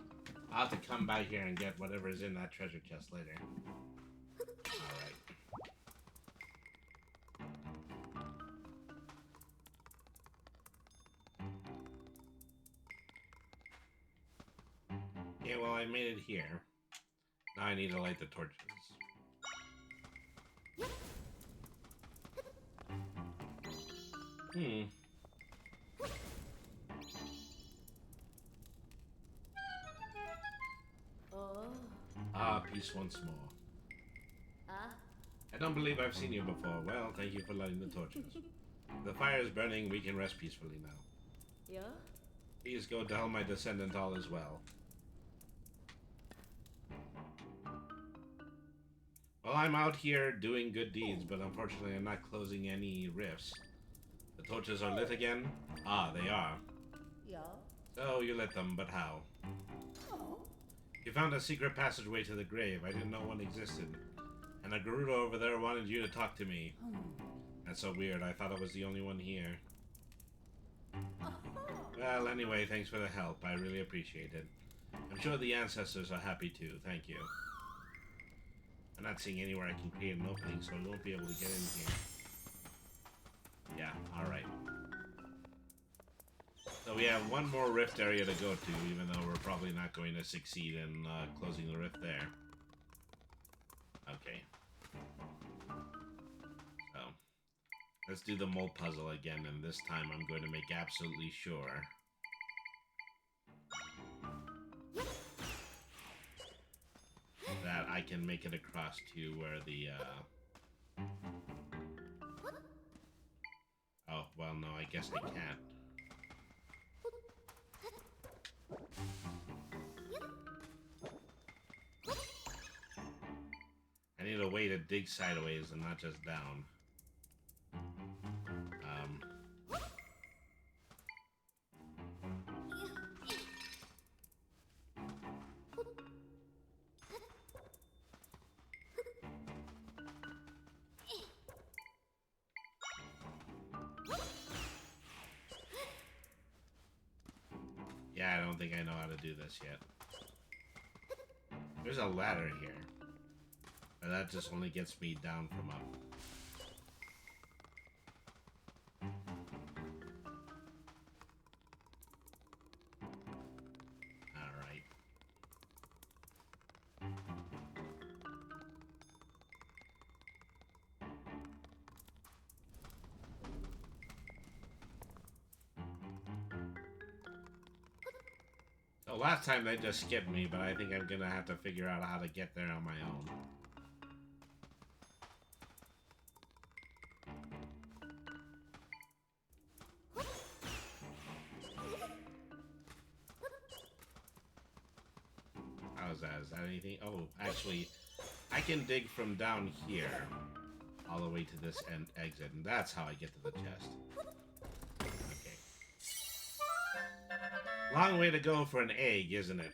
I'll have to come by here and get whatever is in that treasure chest later. Alright. Yeah, well, I made it here. Now I need to light the torches. Ah, peace once more. I don't believe I've seen you before. Well, thank you for lighting the torches. The fire is burning, we can rest peacefully now. Yeah? Please go tell my descendant all is well. Well, I'm out here doing good deeds, but unfortunately I'm not closing any rifts. The torches are lit again? Ah, they are. Yeah? So you lit them, but how? Oh. You found a secret passageway to the grave. I didn't know one existed. And a Gerudo over there wanted you to talk to me. That's so weird. I thought I was the only one here. Well, anyway, thanks for the help. I really appreciate it. I'm sure the ancestors are happy too. Thank you. I'm not seeing anywhere I can create an opening, so I won't be able to get in here. Yeah, alright. So we have one more rift area to go to, even though we're probably not going to succeed in closing the rift there. Okay. So, let's do the mole puzzle again, and this time I'm going to make absolutely sure that I can make it across to where the, Oh, well, no, I guess I can't. I need a way to dig sideways and not just down. Yeah, I don't think I know how to do this yet. There's a ladder here. But that just only gets me down from up. Alright. So last time they just skipped me, but I think I'm gonna have to figure out how to get there on my own. How's that? Is that anything? Oh, actually, I can dig from down here all the way to this end exit, and that's how I get to the chest. Okay. Long way to go for an egg, isn't it?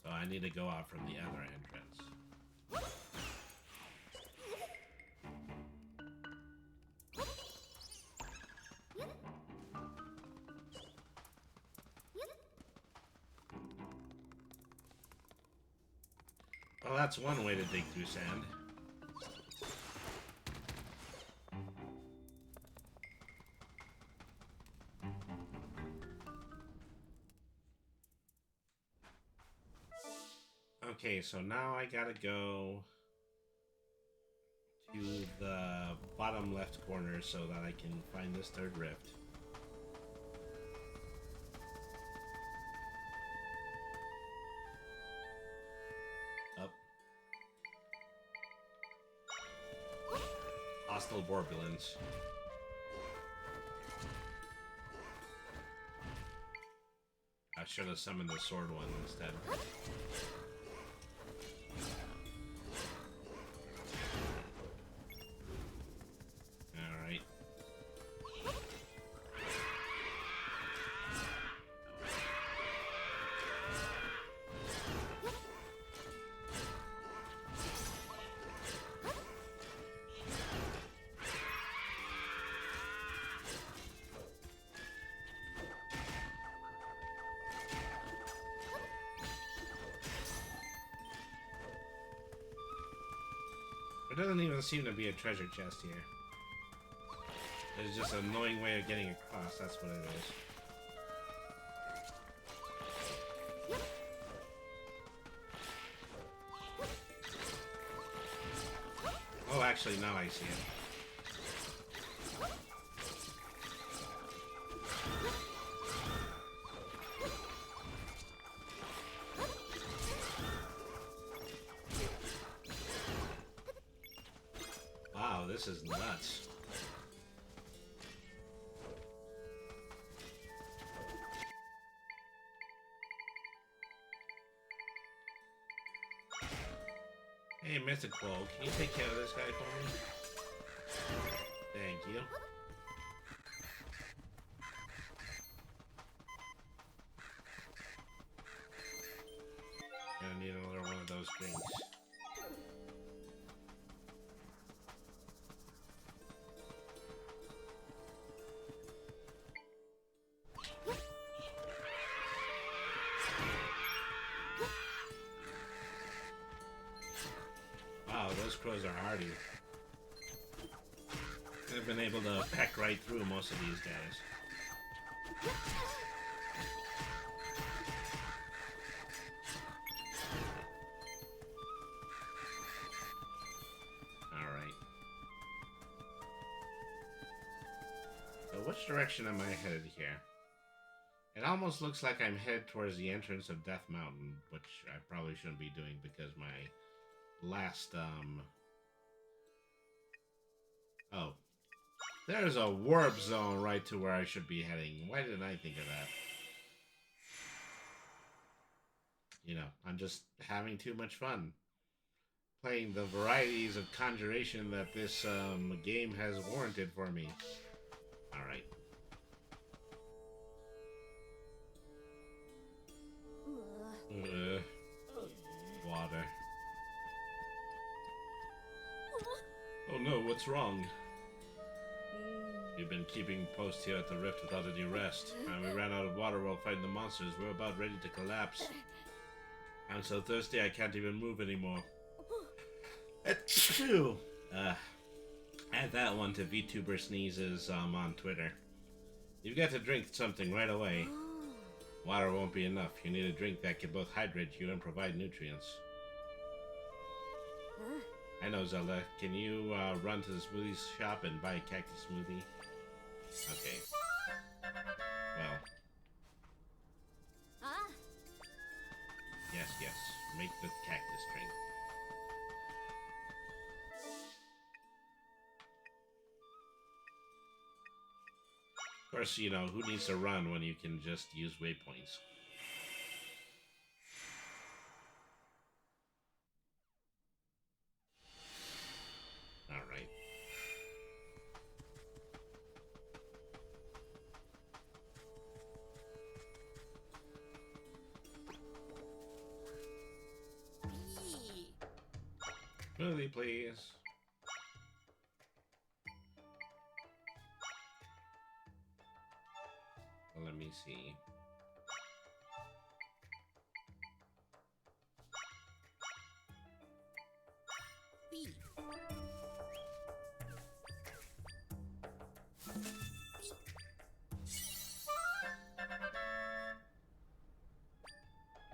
So I need to go out from the other entrance. Well, that's one way to dig through sand. Okay, so now I gotta go to the bottom left corner so that I can find this third rift. Up. Hostile Borbulins. I should have summoned the sword one instead. Alright. There doesn't even seem to be a treasure chest here. There's just an annoying way of getting across, that's what it is. Oh, actually, now I see it. Wow, this is nuts. Hey, Mr. Quo, can you take care of this guy for me? Thank you. Gonna need another one of those drinks. Wow, those crows are hardy. They've been able to peck right through most of these guys. Alright. So which direction am I headed here? It almost looks like I'm headed towards the entrance of Death Mountain, which I probably shouldn't be doing because my last, Oh. There's a warp zone right to where I should be heading. Why didn't I think of that? You know, I'm just having too much fun. Playing the varieties of Conjuration that this, game has warranted for me. Alright. Water. Oh no, what's wrong? We've been keeping post here at the rift without any rest, and we ran out of water while fighting the monsters. We're about ready to collapse. I'm so thirsty I can't even move anymore. Achoo! Add that one to VTuber Sneezes on Twitter. You've got to drink something right away. Water won't be enough. You need a drink that can both hydrate you and provide nutrients. I know, Zelda. Can you run to the smoothie shop and buy a cactus smoothie? Okay. Well. Yes, yes. Make the cactus drink. Of course, you know, who needs to run when you can just use waypoints? Alright. Smoothie, please. Well, let me see.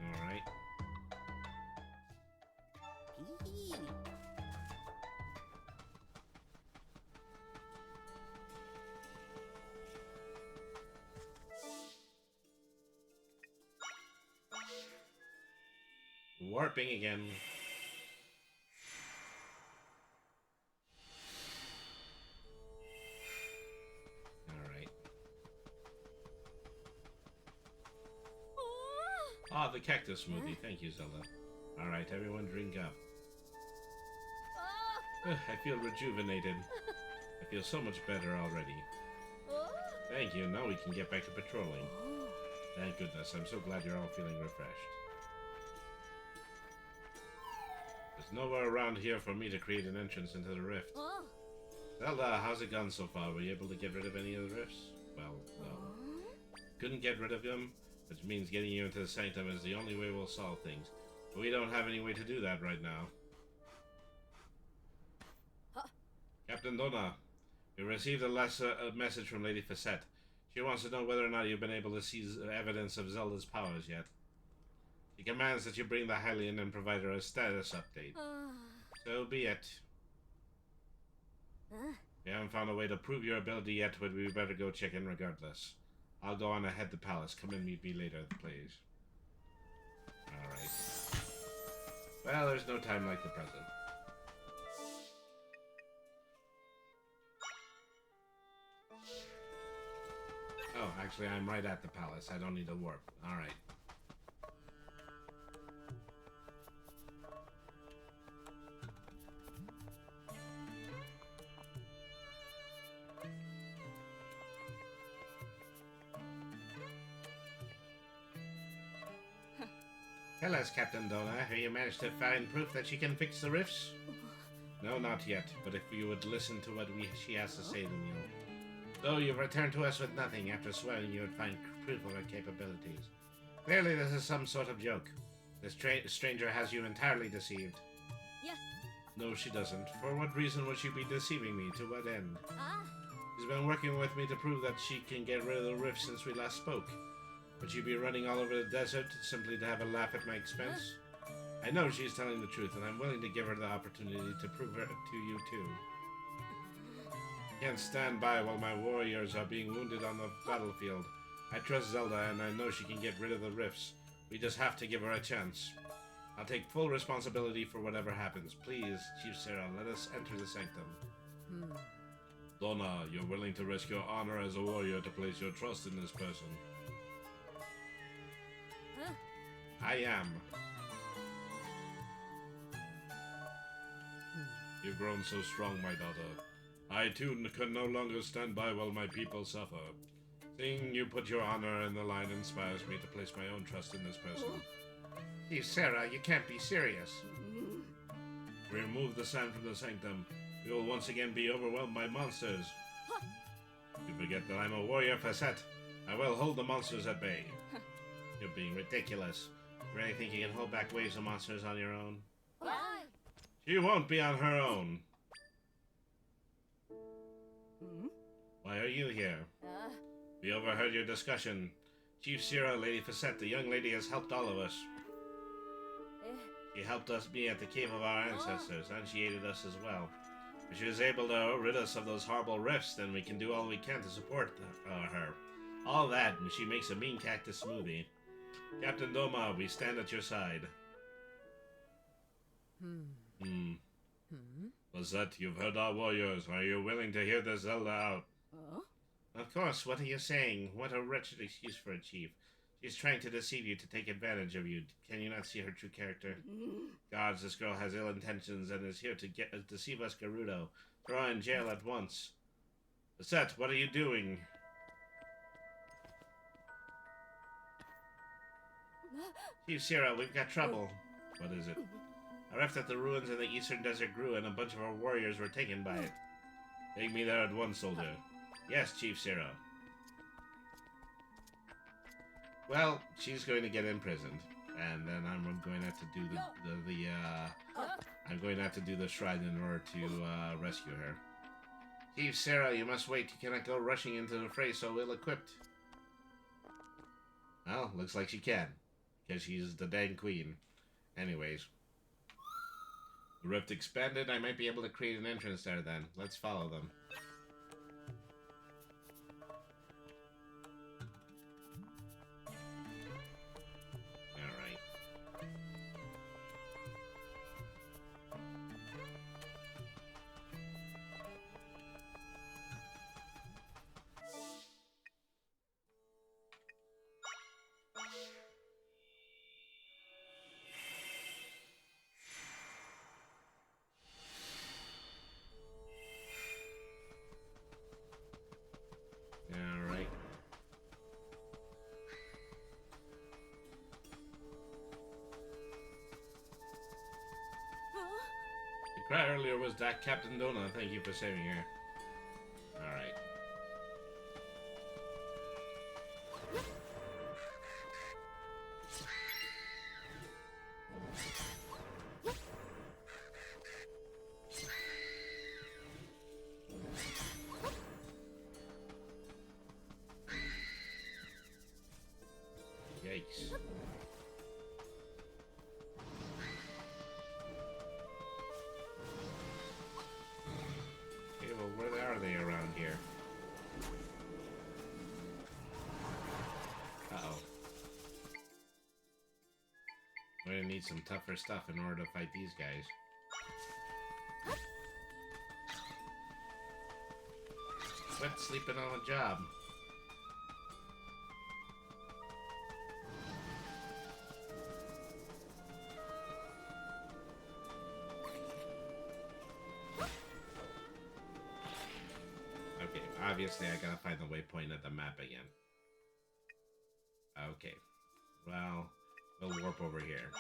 All right. Warping again. Alright. Ah, the cactus smoothie. Thank you, Zelda. Alright, everyone drink up. I feel rejuvenated. I feel so much better already. Thank you. Now we can get back to patrolling. Thank goodness. I'm so glad you're all feeling refreshed. There's nowhere around here for me to create an entrance into the rift. Zelda, how's it gone so far? Were you able to get rid of any of the rifts? Well, no. Couldn't get rid of them, which means getting you into the sanctum is the only way we'll solve things. But we don't have any way to do that right now. Captain Donna, we received a message from Lady Facette. She wants to know whether or not you've been able to see evidence of Zelda's powers yet. She commands that you bring the Hylian and provide her a status update. So be it. We haven't found a way to prove your ability yet, but we better go check in regardless. I'll go on ahead to the palace. Come and meet me later, please. Alright. Well, there's no time like the present. Oh, actually, I'm right at the palace. I don't need to warp. Alright. Tell us, Captain Dona, have you managed to find proof that she can fix the rifts? No, not yet, but if you would listen to what she has to say, then you'll... Though you've returned to us with nothing, after swearing you would find proof of her capabilities. Clearly this is some sort of joke. This stranger has you entirely deceived. Yeah. No, she doesn't. For what reason would she be deceiving me? To what end? Ah. She's been working with me to prove that she can get rid of the rift since we last spoke. Would she be running all over the desert simply to have a laugh at my expense? I know she's telling the truth, and I'm willing to give her the opportunity to prove it to you too. I can't stand by while my warriors are being wounded on the battlefield. I trust Zelda, and I know she can get rid of the rifts. We just have to give her a chance. I'll take full responsibility for whatever happens. Please, Chief Sarah, let us enter the sanctum. Donna, you're willing to risk your honor as a warrior to place your trust in this person. Huh? I am. You've grown so strong, my daughter. I too can no longer stand by while my people suffer. Seeing you put your honor in the line inspires me to place my own trust in this person. Chief Sarah, you can't be serious. Remove the sand from the sanctum. We will once again be overwhelmed by monsters. You forget that I'm a warrior, Facette. I will hold the monsters at bay. You're being ridiculous. You really think you can hold back waves of monsters on your own? Why? She won't be on her own. Why are you here? We overheard your discussion. Chief Sarah, Lady Facette, the young lady has helped all of us. She helped us be at the cave of our ancestors, and she aided us as well. If she was able to rid us of those horrible rifts, then we can do all we can to support her. All that, and she makes a mean cactus smoothie. Captain Doma, we stand at your side. Lizette, you've heard our warriors. Are you willing to hear the Zelda out? Of course, what are you saying? What a wretched excuse for a chief. She's trying to deceive you, to take advantage of you. Can you not see her true character? Gods, this girl has ill intentions and is here to deceive us, Gerudo. Throw her in jail at once. Lizette, what are you doing? Chief Sarah, we've got trouble. What is it? A rift at the ruins in the eastern desert grew and a bunch of our warriors were taken by it. Take me there at once, soldier. Yes, Chief Sarah. Well, she's going to get imprisoned, and then I'm going to have to do I'm going to have to do the shrine in order to rescue her. Chief Sarah, you must wait. You cannot go rushing into the fray so ill-equipped. Well, looks like she can, because she's the dang queen. Anyways. The rift expanded. I might be able to create an entrance there then. Let's follow them. Alright. Alright. The cry earlier was that Captain Dona. Thank you for saving her. Alright. Yikes. Okay, well, where are they around here? Uh-oh. We're gonna need some tougher stuff in order to fight these guys. Quit sleeping on the job. Okay, obviously I gotta find the waypoint at the map again. Okay. Well, We'll warp over here.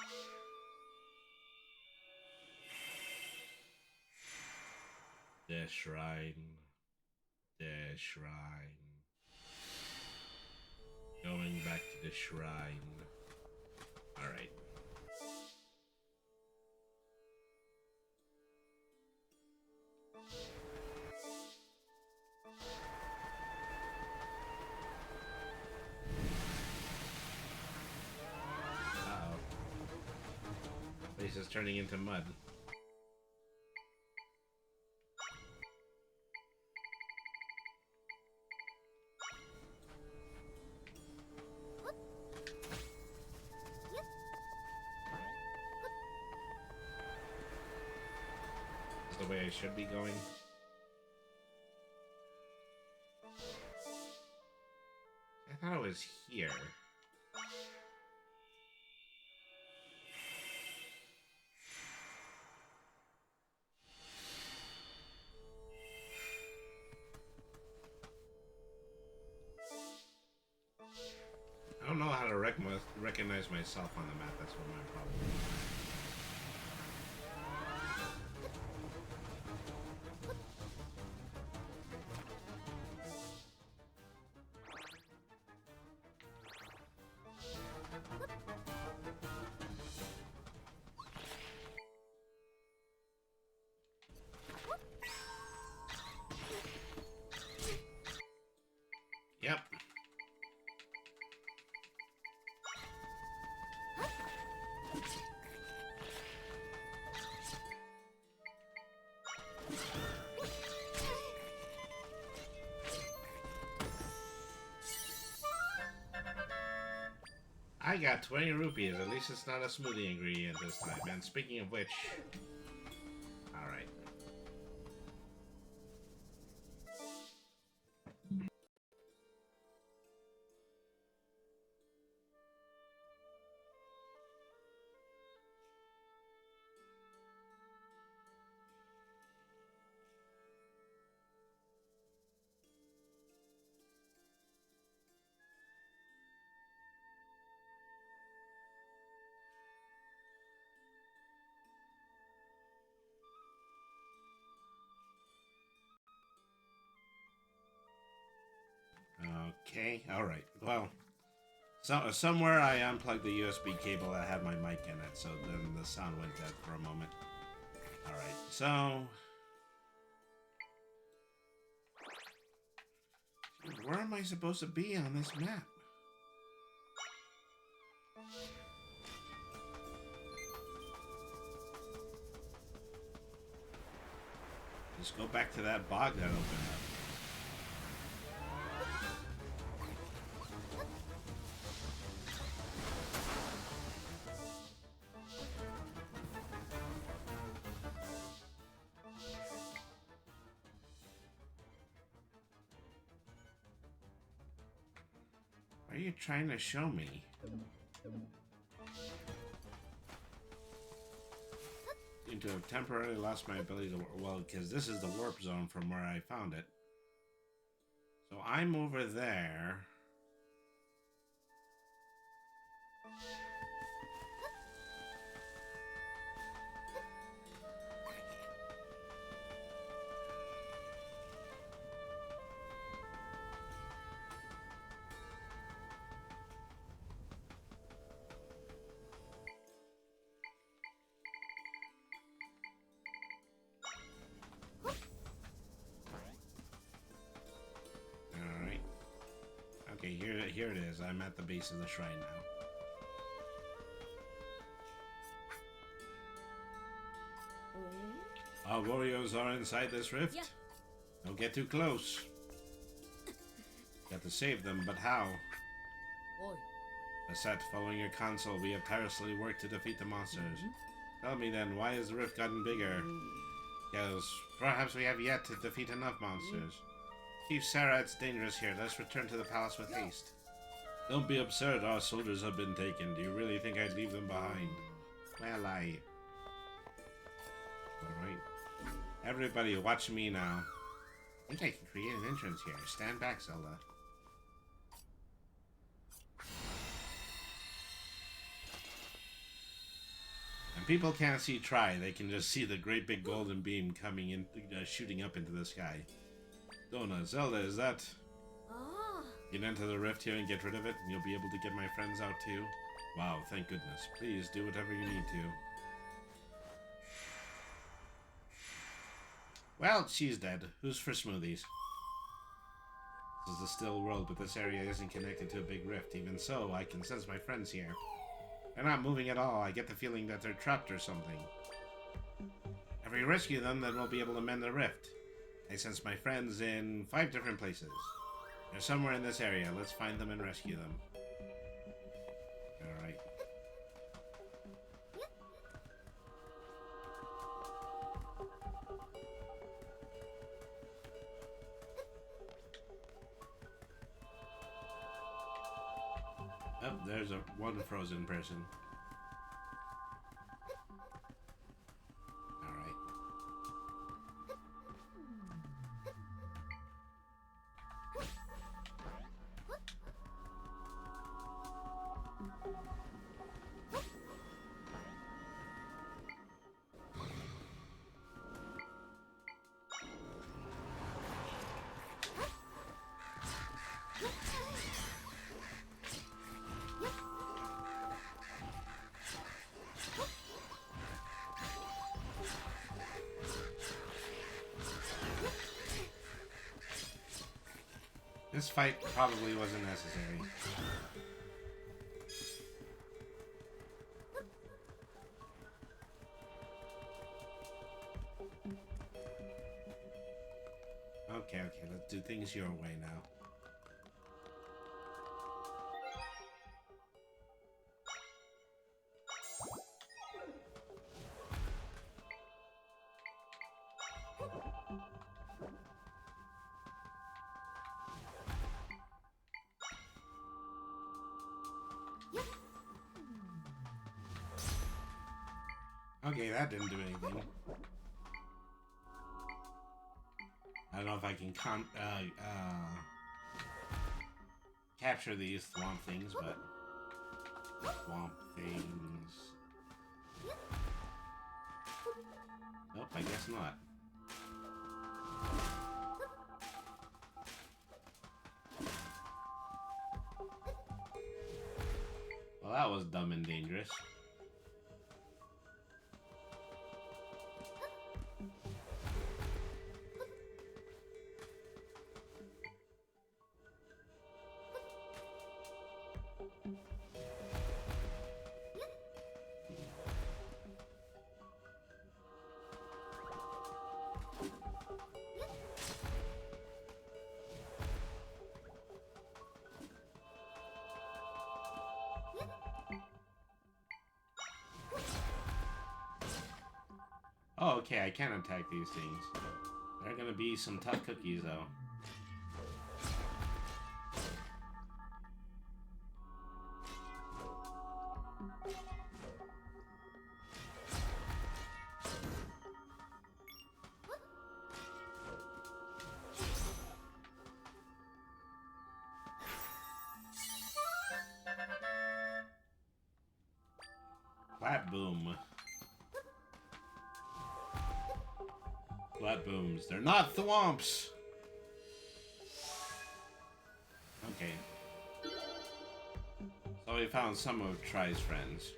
The shrine. The shrine. Going back to the shrine. Alright. Uh-oh. Place is turning into mud. The way I should be going. I thought it was here. I don't know how to recognize myself on the map. That's what my problem is. Yep. I got 20 rupees. At least it's not a smoothie ingredient this time. And speaking of which... Alright. Okay, alright. Well, somewhere I unplugged the USB cable that had my mic in it, so then the sound went dead for a moment. Alright, so... where am I supposed to be on this map? Just go back to that bog that opened up. What are you trying to show me? Seem to have temporarily lost my ability to... well, because this is the warp zone from where I found it. So I'm over there. Okay, here it is. I'm at the base of the shrine now. Our warriors are inside this rift. Yeah. Don't get too close. Got to save them, but how? Oi. Asset, following your counsel, we have tirelessly worked to defeat the monsters. Tell me then, why has the rift gotten bigger? Because perhaps we have yet to defeat enough monsters. Chief Sarah, it's dangerous here. Let's return to the palace with haste. Don't be absurd. Our soldiers have been taken. Do you really think I'd leave them behind? Well, Alright. Everybody, watch me now. I think I can create an entrance here. Stand back, Zelda. people can't see Try, they can just see the great big golden beam coming in, shooting up into the sky. Donna, Zelda, is that... Oh. Get into the rift here and get rid of it, and you'll be able to get my friends out too? Wow, thank goodness. Please do whatever you need to. Well, she's dead. Who's for smoothies? This is a still world, but this area isn't connected to a big rift. Even so, I can sense my friends here. They're not moving at all. I get the feeling that they're trapped or something. If we rescue them, then we'll be able to mend the rift. I sense my friends in 5 different places. They're somewhere in this area. Let's find them and rescue them. Alright. Oh, there's one frozen person. Alright. This fight probably wasn't necessary. Okay, let's do things your way now. Okay, that didn't do anything. I don't know if I can capture these thwomp things, but... Thwomp things... Nope, I guess not. Well, that was dumb and dangerous. Oh, okay, I can attack these things. They're gonna be some tough cookies, though. Flat boom. Flat booms. They're not thwomps! Okay. So we found some of Try's friends.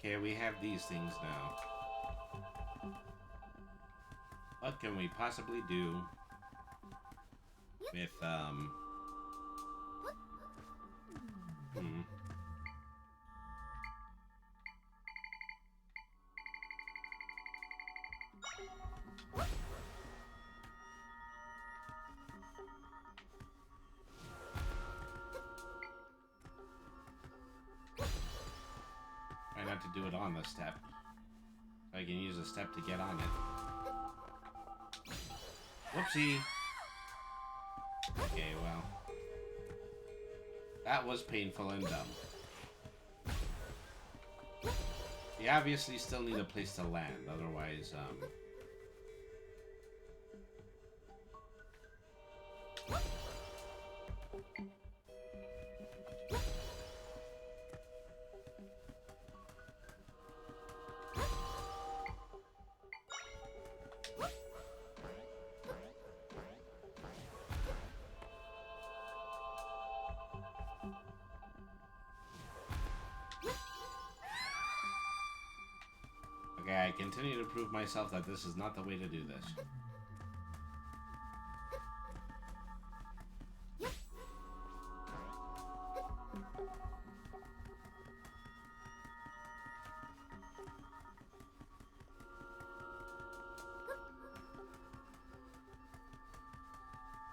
Okay, we have these things now. What can we possibly do with, Try not to do it on the step. I can use a step to get on it. Whoopsie! Okay, well. That was painful and dumb. You obviously still need a place to land, otherwise, Okay, I continue to prove myself that this is not the way to do this.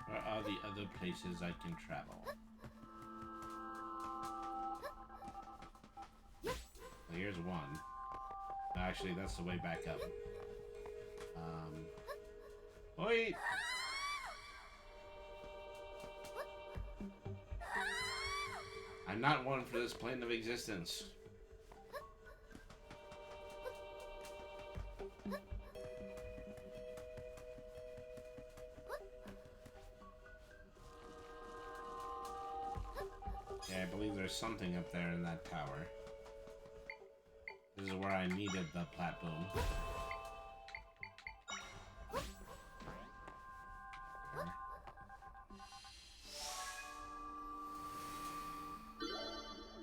Where are the other places I can travel? Well, here's one. Actually, that's the way back up. Wait! I'm not one for this plane of existence. Yeah, I believe there's something up there in that tower. This is where I needed the platform.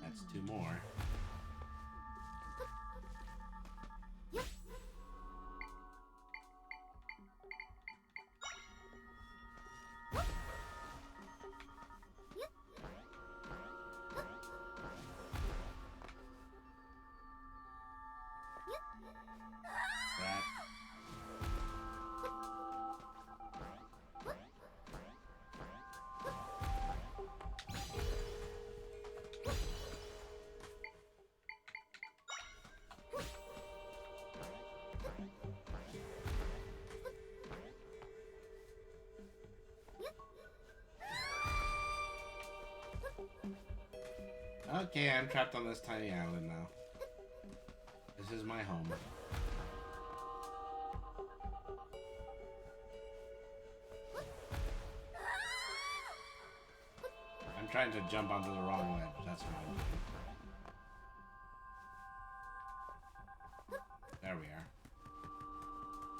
That's two more. Okay, I'm trapped on this tiny island now. This is my home. I'm trying to jump onto the wrong ledge, that's what I'm doing. There we are.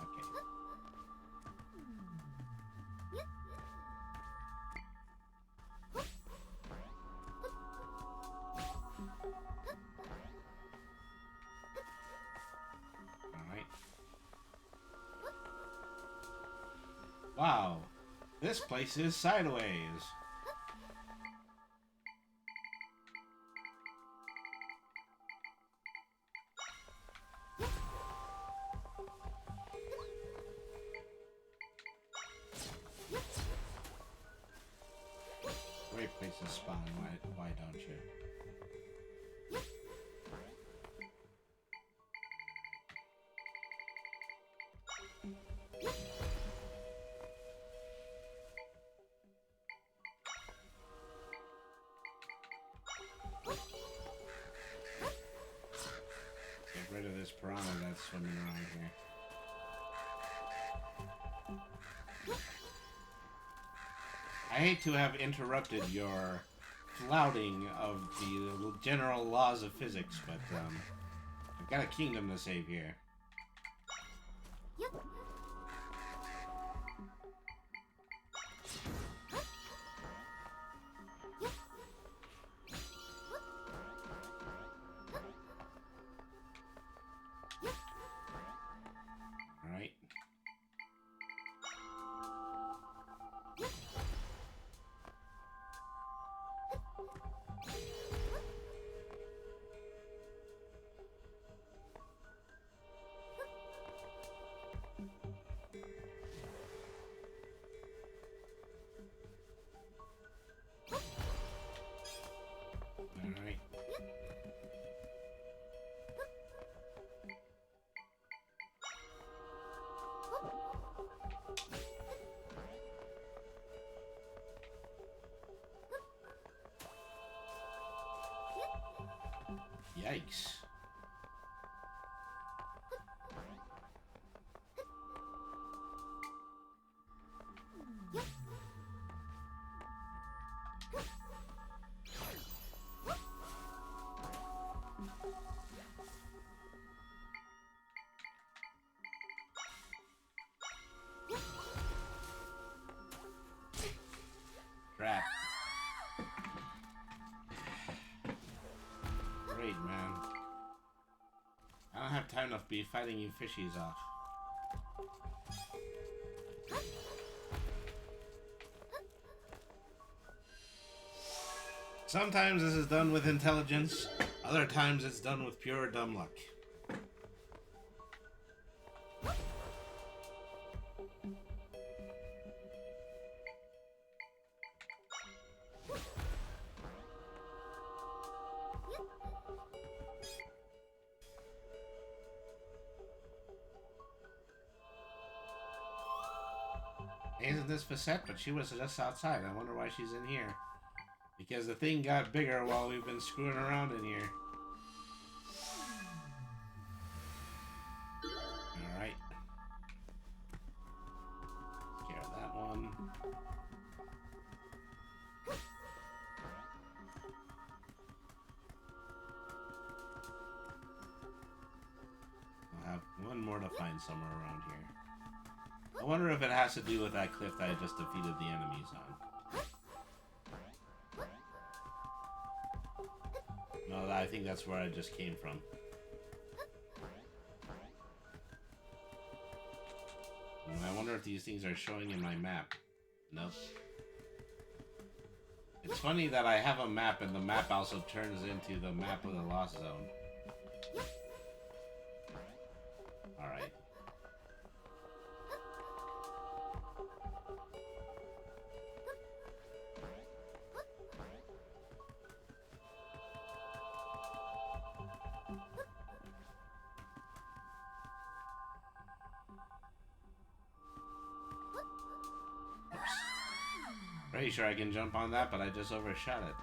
Okay. Alright. Wow. This place is sideways. Great place to spawn, why don't you? Get rid of this piranha that's swimming around here. I hate to have interrupted your flouting of the general laws of physics, but I've got a kingdom to save here. Alright. Alright. Yikes. don't have time to be fighting you fishies off. Sometimes this is done with intelligence, other times it's done with pure dumb luck. Isn't this Facette? But she was just outside. I wonder why she's in here. Because the thing got bigger while we've been screwing around in here. Alright. Take care of that one. I'll have one more to find somewhere around here. I wonder if it has to do with that cliff that I just defeated the enemies on. No, I think that's where I just came from. And I wonder if these things are showing in my map. Nope. It's funny that I have a map and the map also turns into the map of the Lost Zone. Alright. Pretty sure I can jump on that, but I just overshot it.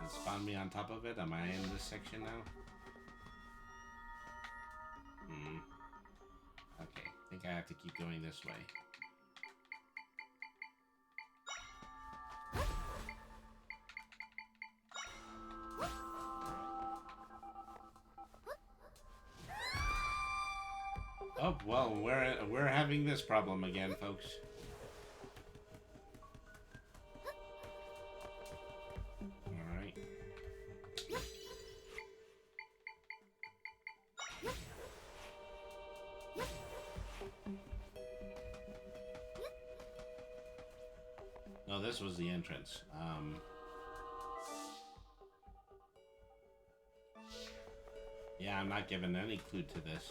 It spawned me on top of it. Am I in this section now? Okay, I think I have to keep going this way. Oh, well, we're having this problem again, folks. Alright. No, this was the entrance. Yeah, I'm not given any clue to this.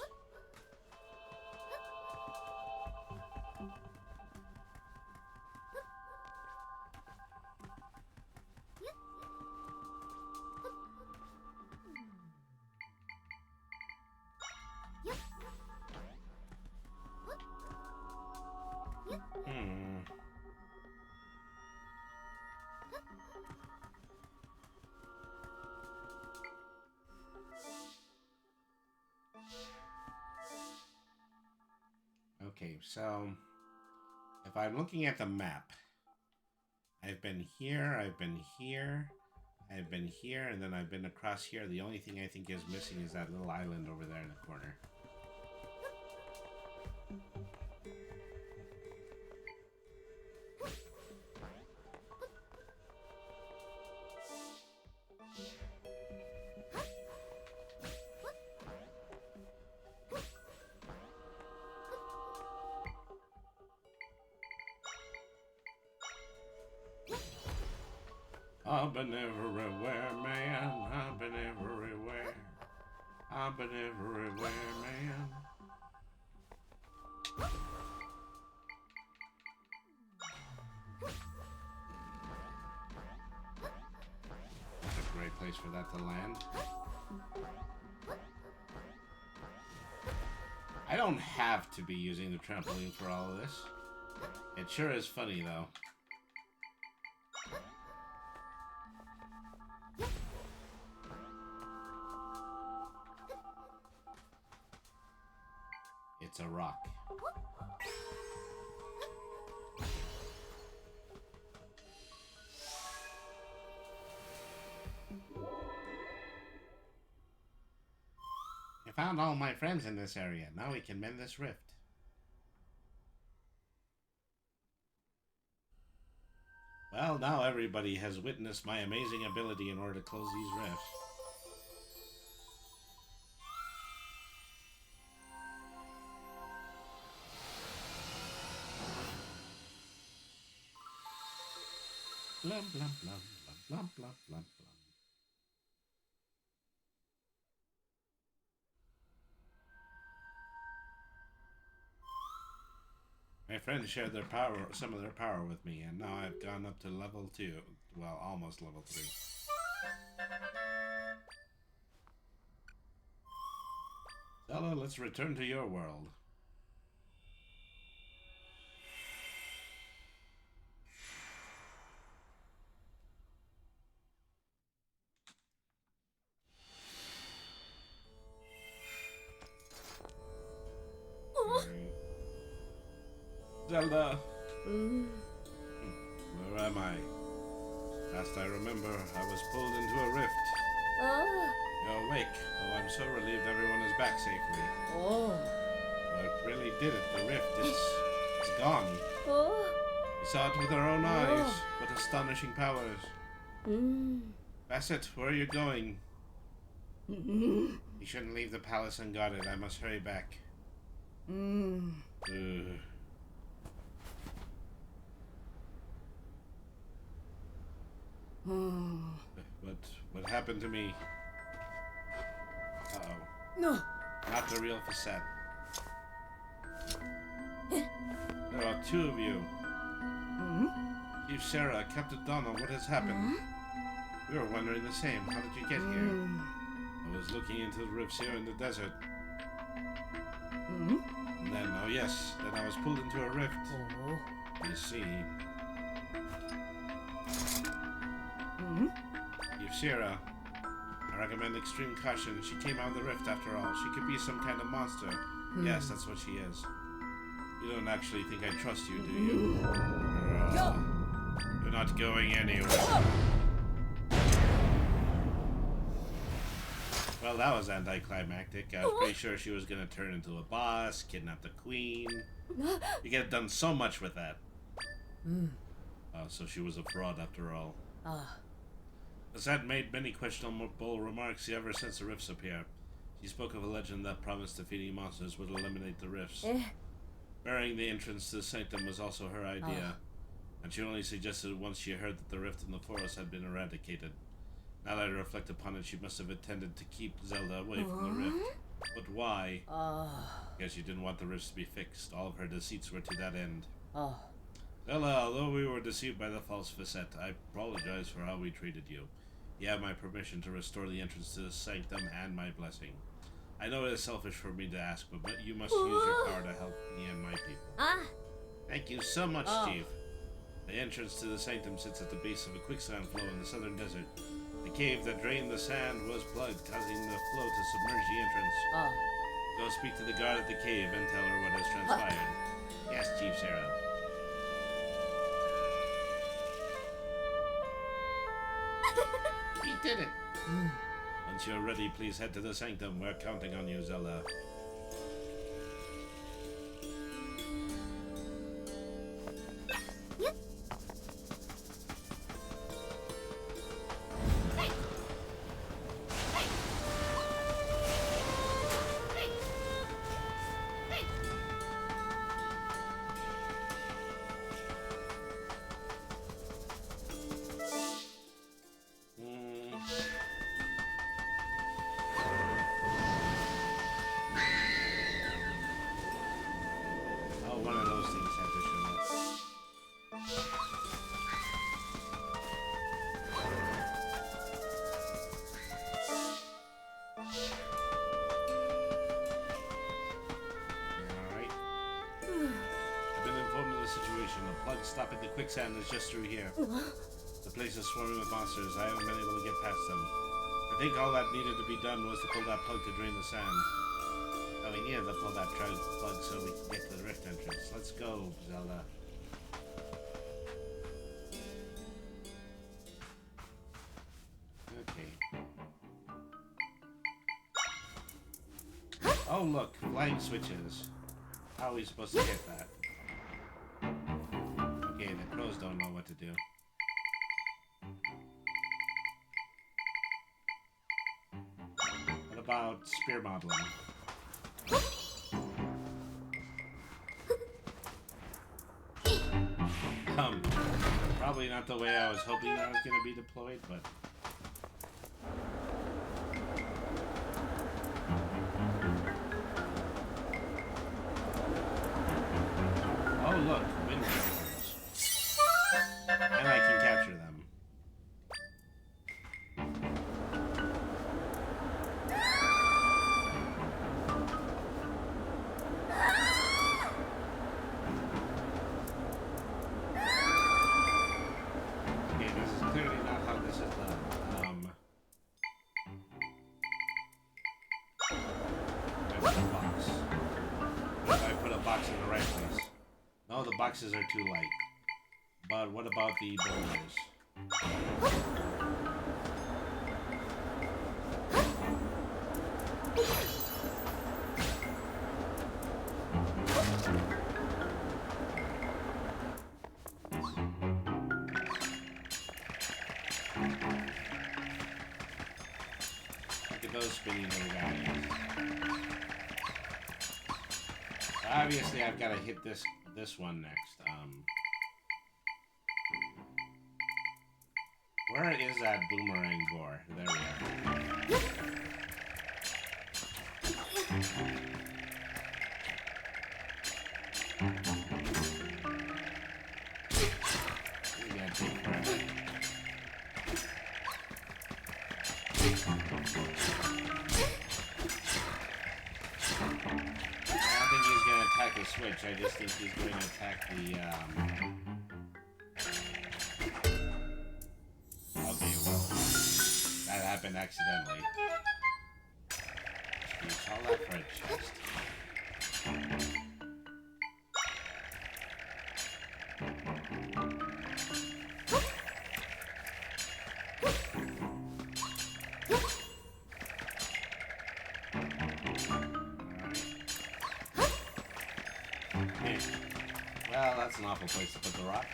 Okay, so if I'm looking at the map, I've been here, I've been here, I've been here, and then I've been across here. The only thing I think is missing is that little island over there in the corner. I've been everywhere, man. I've been everywhere. I've been everywhere, man. That's a great place for that to land. I don't have to be using the trampoline for all of this. It sure is funny, though. It's a rock. I found all my friends in this area. Now we can mend this rift. Well, now everybody has witnessed my amazing ability in order to close these rifts. Blum, blum, blum, blum, blum, blum, blum. My friends shared their power, some of their power with me, and now I've gone up to level 2. Well, almost level 3. Zelda, let's return to your world. Zelda! Where am I? Last I remember, I was pulled into a rift. Oh. You're awake. Oh, I'm so relieved everyone is back safely. Oh. I really did it. The rift, it's gone. Oh. We saw it with our own eyes. What astonishing powers. Bassett, where are you going? You shouldn't leave the palace unguarded. I must hurry back. What happened to me? Uh-oh. No. Not the real facet. There are 2 of you. Chief Sarah, Captain Donna, what has happened? We were wondering the same. How did you get here? I was looking into the rifts here in the desert. And then, oh yes, then I was pulled into a rift. You see. Chief Sarah, I recommend extreme caution. She came out of the rift after all. She could be some kind of monster. Yes, that's what she is. You don't actually think I trust you, do you? You're not going anywhere. Well, that was anticlimactic. I was pretty sure she was going to turn into a boss, kidnap the queen. You get done so much with that. So she was a fraud after all. Azad made many questionable remarks ever since the rifts appeared. She spoke of a legend that promised defeating monsters would eliminate the rifts. Burying the entrance to the sanctum was also her idea, and she only suggested it once she heard that the rift in the forest had been eradicated. Now that I reflect upon it, she must have intended to keep Zelda away from the rift. But why? Because she didn't want the rifts to be fixed. All of her deceits were to that end. Zelda, although we were deceived by the false facet, I apologize for how we treated you. You have my permission to restore the entrance to the sanctum and my blessing. I know it is selfish for me to ask, but you must use your power to help me and my people. Thank you so much, Chief. The entrance to the sanctum sits at the base of a quicksand flow in the southern desert. The cave that drained the sand was plugged, causing the flow to submerge the entrance. Go speak to the guard at the cave and tell her what has transpired. Yes, Chief Sarah. He did it. Once you're ready, please head to the sanctum. We're counting on you, Zelda. Stopping the quicksand is just through here. The place is swarming with monsters. I haven't been able to get past them. I think all that needed to be done was to pull that plug to drain the sand. Oh, we needed to pull that plug so we can get to the rift entrance. Let's go, Zelda. Okay. Oh, look, flying switches. How are we supposed to get that? Okay, the crows don't know what to do. What about spear modeling? The Probably not the way I was hoping that was going to be deployed, but... Oh, look, wind breakers. And I can capture them. Okay, this is clearly not how this is done. I put a box. What if I put a box in the right place? No, the boxes are too light. But what about the boulders? Look at those spinny little guys. Obviously, I've got to hit this one next. Where is that boomerang boar? There we are. This is gonna take forever. I don't think he's gonna attack the switch. I just think he's going to attack the Okay, well, that happened accidentally. You saw that for a chest. Okay. Well, that's an awful place to put the rock.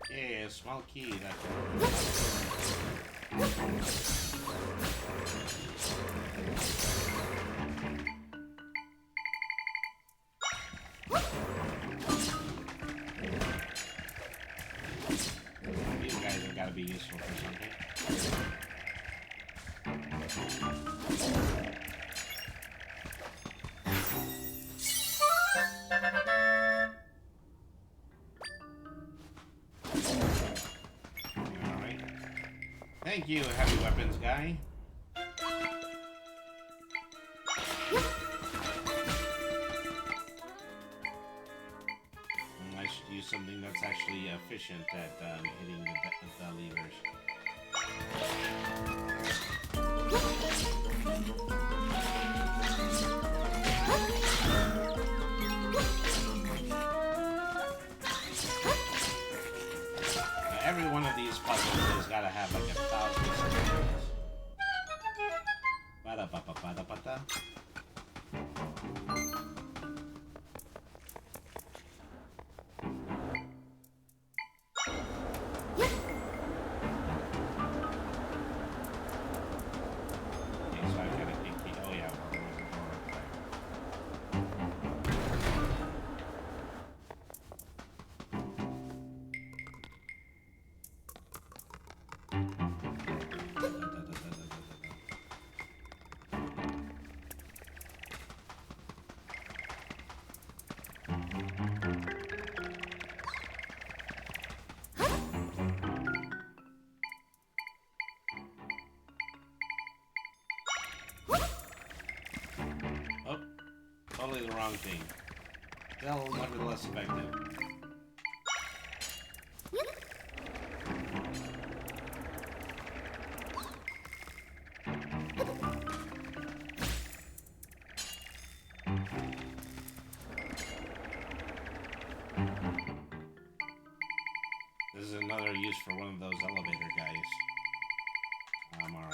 Yeah, small key. These guys have got to be useful for something. Alright. Thank you, heavy weapons guy. I should use something that's actually efficient at hitting the levers. Now, every one of these puzzles has got to have like 1,000 scenarios. Ba-da-ba-ba-ba-da-ba-da. Oh, totally the wrong thing. Still, nevertheless effective. This is another use for one of those elevator guys. I'm alright.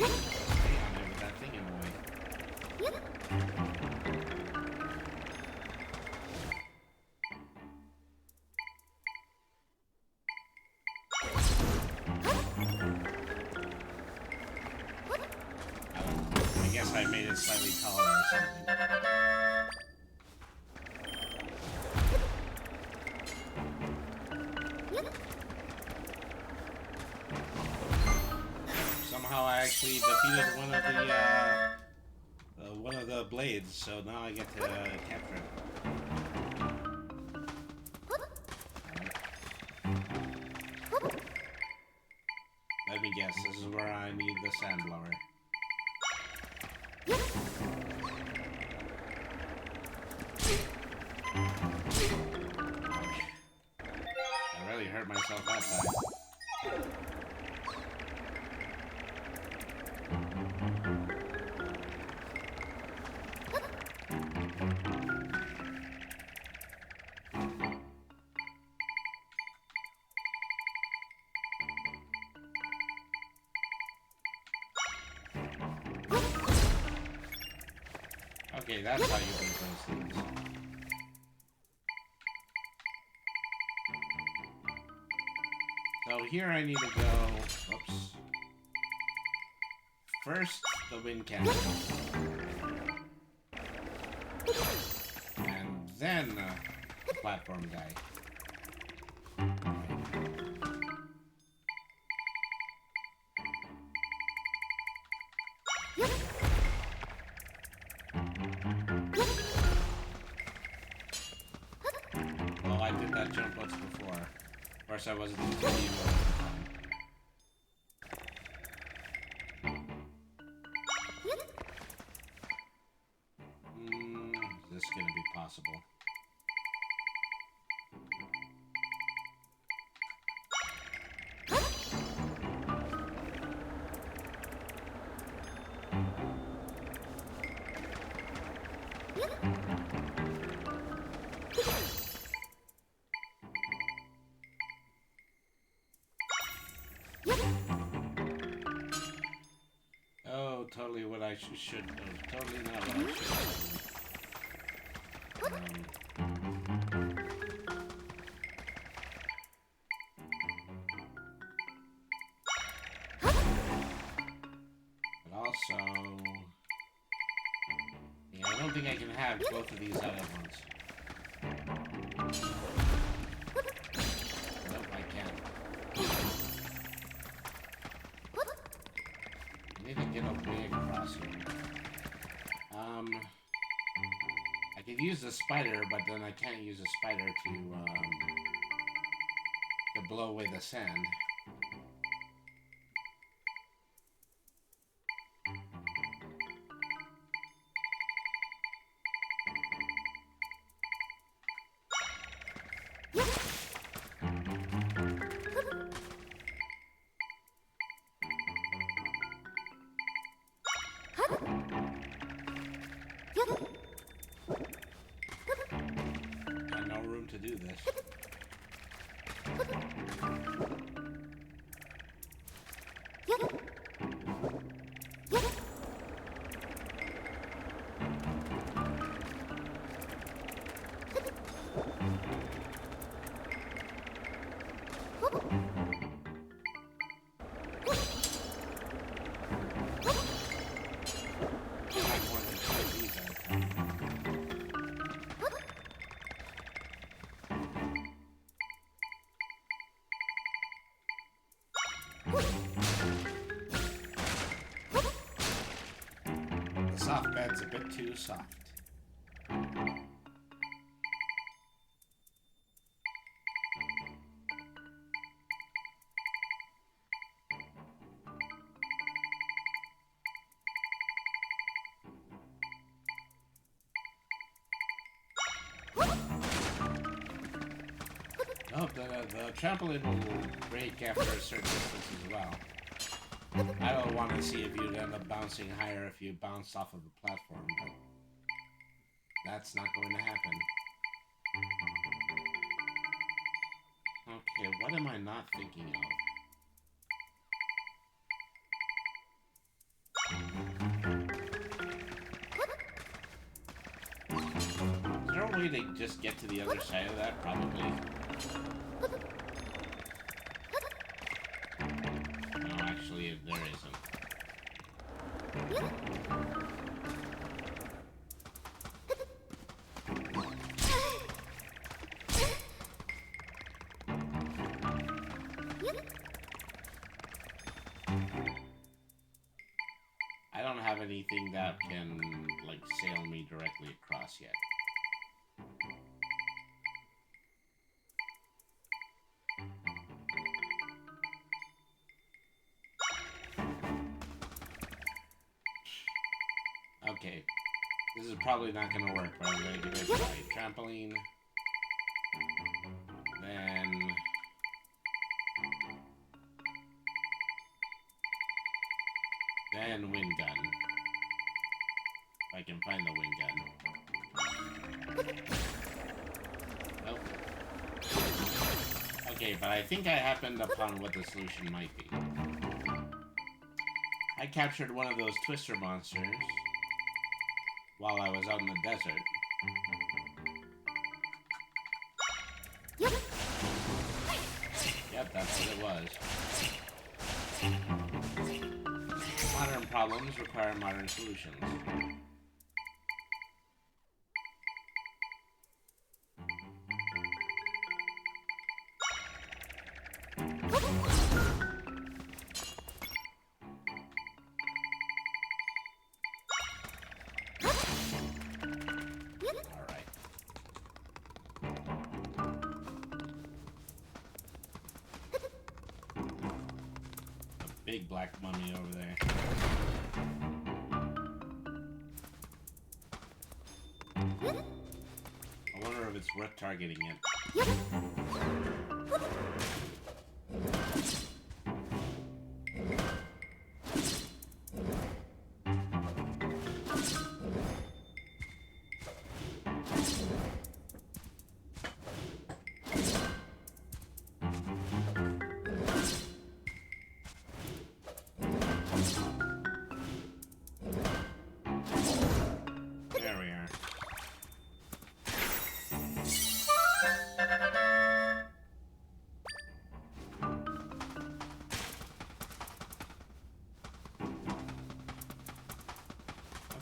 stay on it with that thing in the way. I guess I made it slightly taller or something. Somehow I actually defeated one of the blades, so now I get to capture it. Let me guess, this is where I need the sand blower. I really hurt myself that time. Okay, that's how you beat those things. So here I need to go, whoops. First, the wind cannon. And then the platform guy. Well, I did that jump once before. Of course, I wasn't in the game mode at the time. Is this gonna be possible? Oh, totally what I should do. Totally not what I should do. But also... yeah, I don't think I can have both of these out at once. Nope, I can't. I need to get a way across here. I could use the spider, but then I can't use the spider to blow away the sand. Got no room to do this. The soft bed's a bit too soft. Oh, the trampoline will break after a certain distance as well. I don't want to see if you'd end up bouncing higher if you bounced off of the platform, but that's not going to happen. Okay, what am I not thinking of? way to just get to the other side of that? Probably. No, actually, there isn't. I don't have anything that can, like, sail me directly across yet. Okay. This is probably not going to work, but I'm going to give it a try. Trampoline. Then wind gun. If I can find the wind gun. Nope. Okay, but I think I happened upon what the solution might be. I captured one of those twister monsters while I was out in the desert. Yep, that's what it was. Modern problems require modern solutions. Big black mummy over there. I wonder if it's worth targeting it.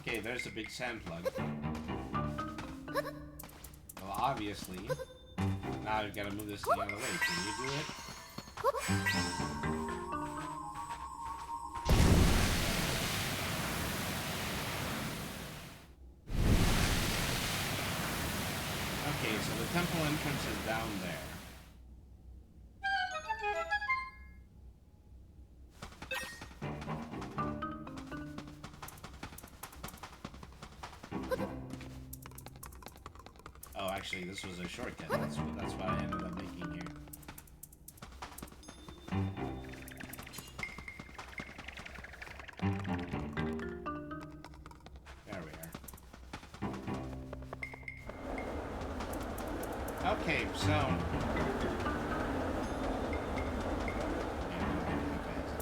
Okay, there's a big sand plug. Well, obviously, now I've got to move this thing out of the way. Can you do it? Okay, so the temple entrance is down there. Oh, actually, this was a shortcut. That's what I ended up making here. There we are. Okay, so...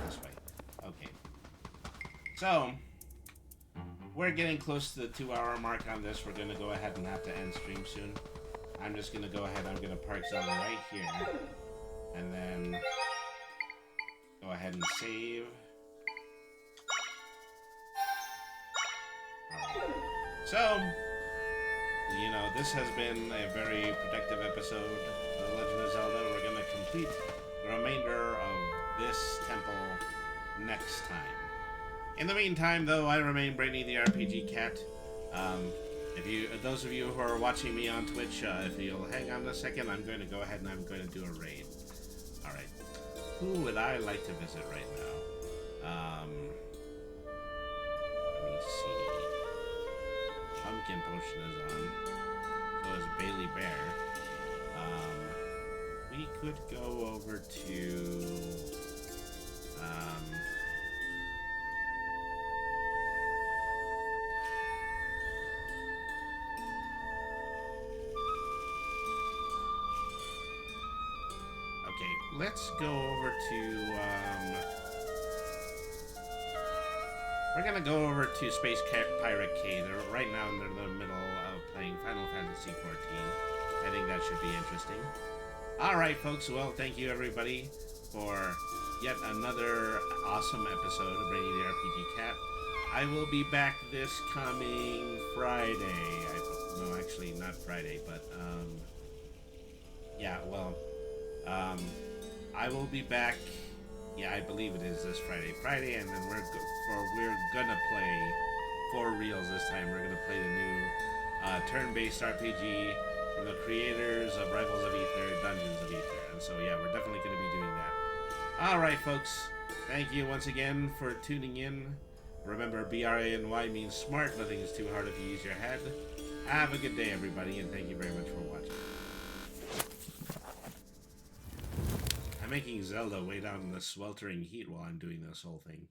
this way. Okay. So... we're getting close to the 2-hour mark on this. We're going to go ahead and have to end stream soon. I'm just going to go ahead. I'm going to park Zelda right here. And then go ahead and save. Alright. So, you know, this has been a very productive episode of The Legend of Zelda. We're going to complete the remainder of this temple next time. In the meantime, though, I remain Brainy the RPG Cat. Those of you who are watching me on Twitch, if you'll hang on a second, I'm going to go ahead and I'm going to do a raid. Alright. Who would I like to visit right now? Let me see. Pumpkin Potion is on. So is Bailey Bear. We could go over to... let's go over to, we're gonna go over to Space Pirate K. Right now they're in the middle of playing Final Fantasy 14. I think that should be interesting. Alright, folks, well, thank you everybody for yet another awesome episode of Brady the RPG Cat. I will be back this coming Friday. No, actually, not Friday, but, yeah, well, I will be back, yeah, I believe it is this Friday, and then we're gonna play for reals this time. We're gonna play the new turn-based RPG from the creators of Rivals of Aether, Dungeons of Aether, and so yeah, we're definitely gonna be doing that. Alright, folks, thank you once again for tuning in. Remember, BRANY means smart, nothing is too hard if you use your head. Have a good day, everybody, and thank you very much for watching. I'm making Zelda wait out in the sweltering heat while I'm doing this whole thing.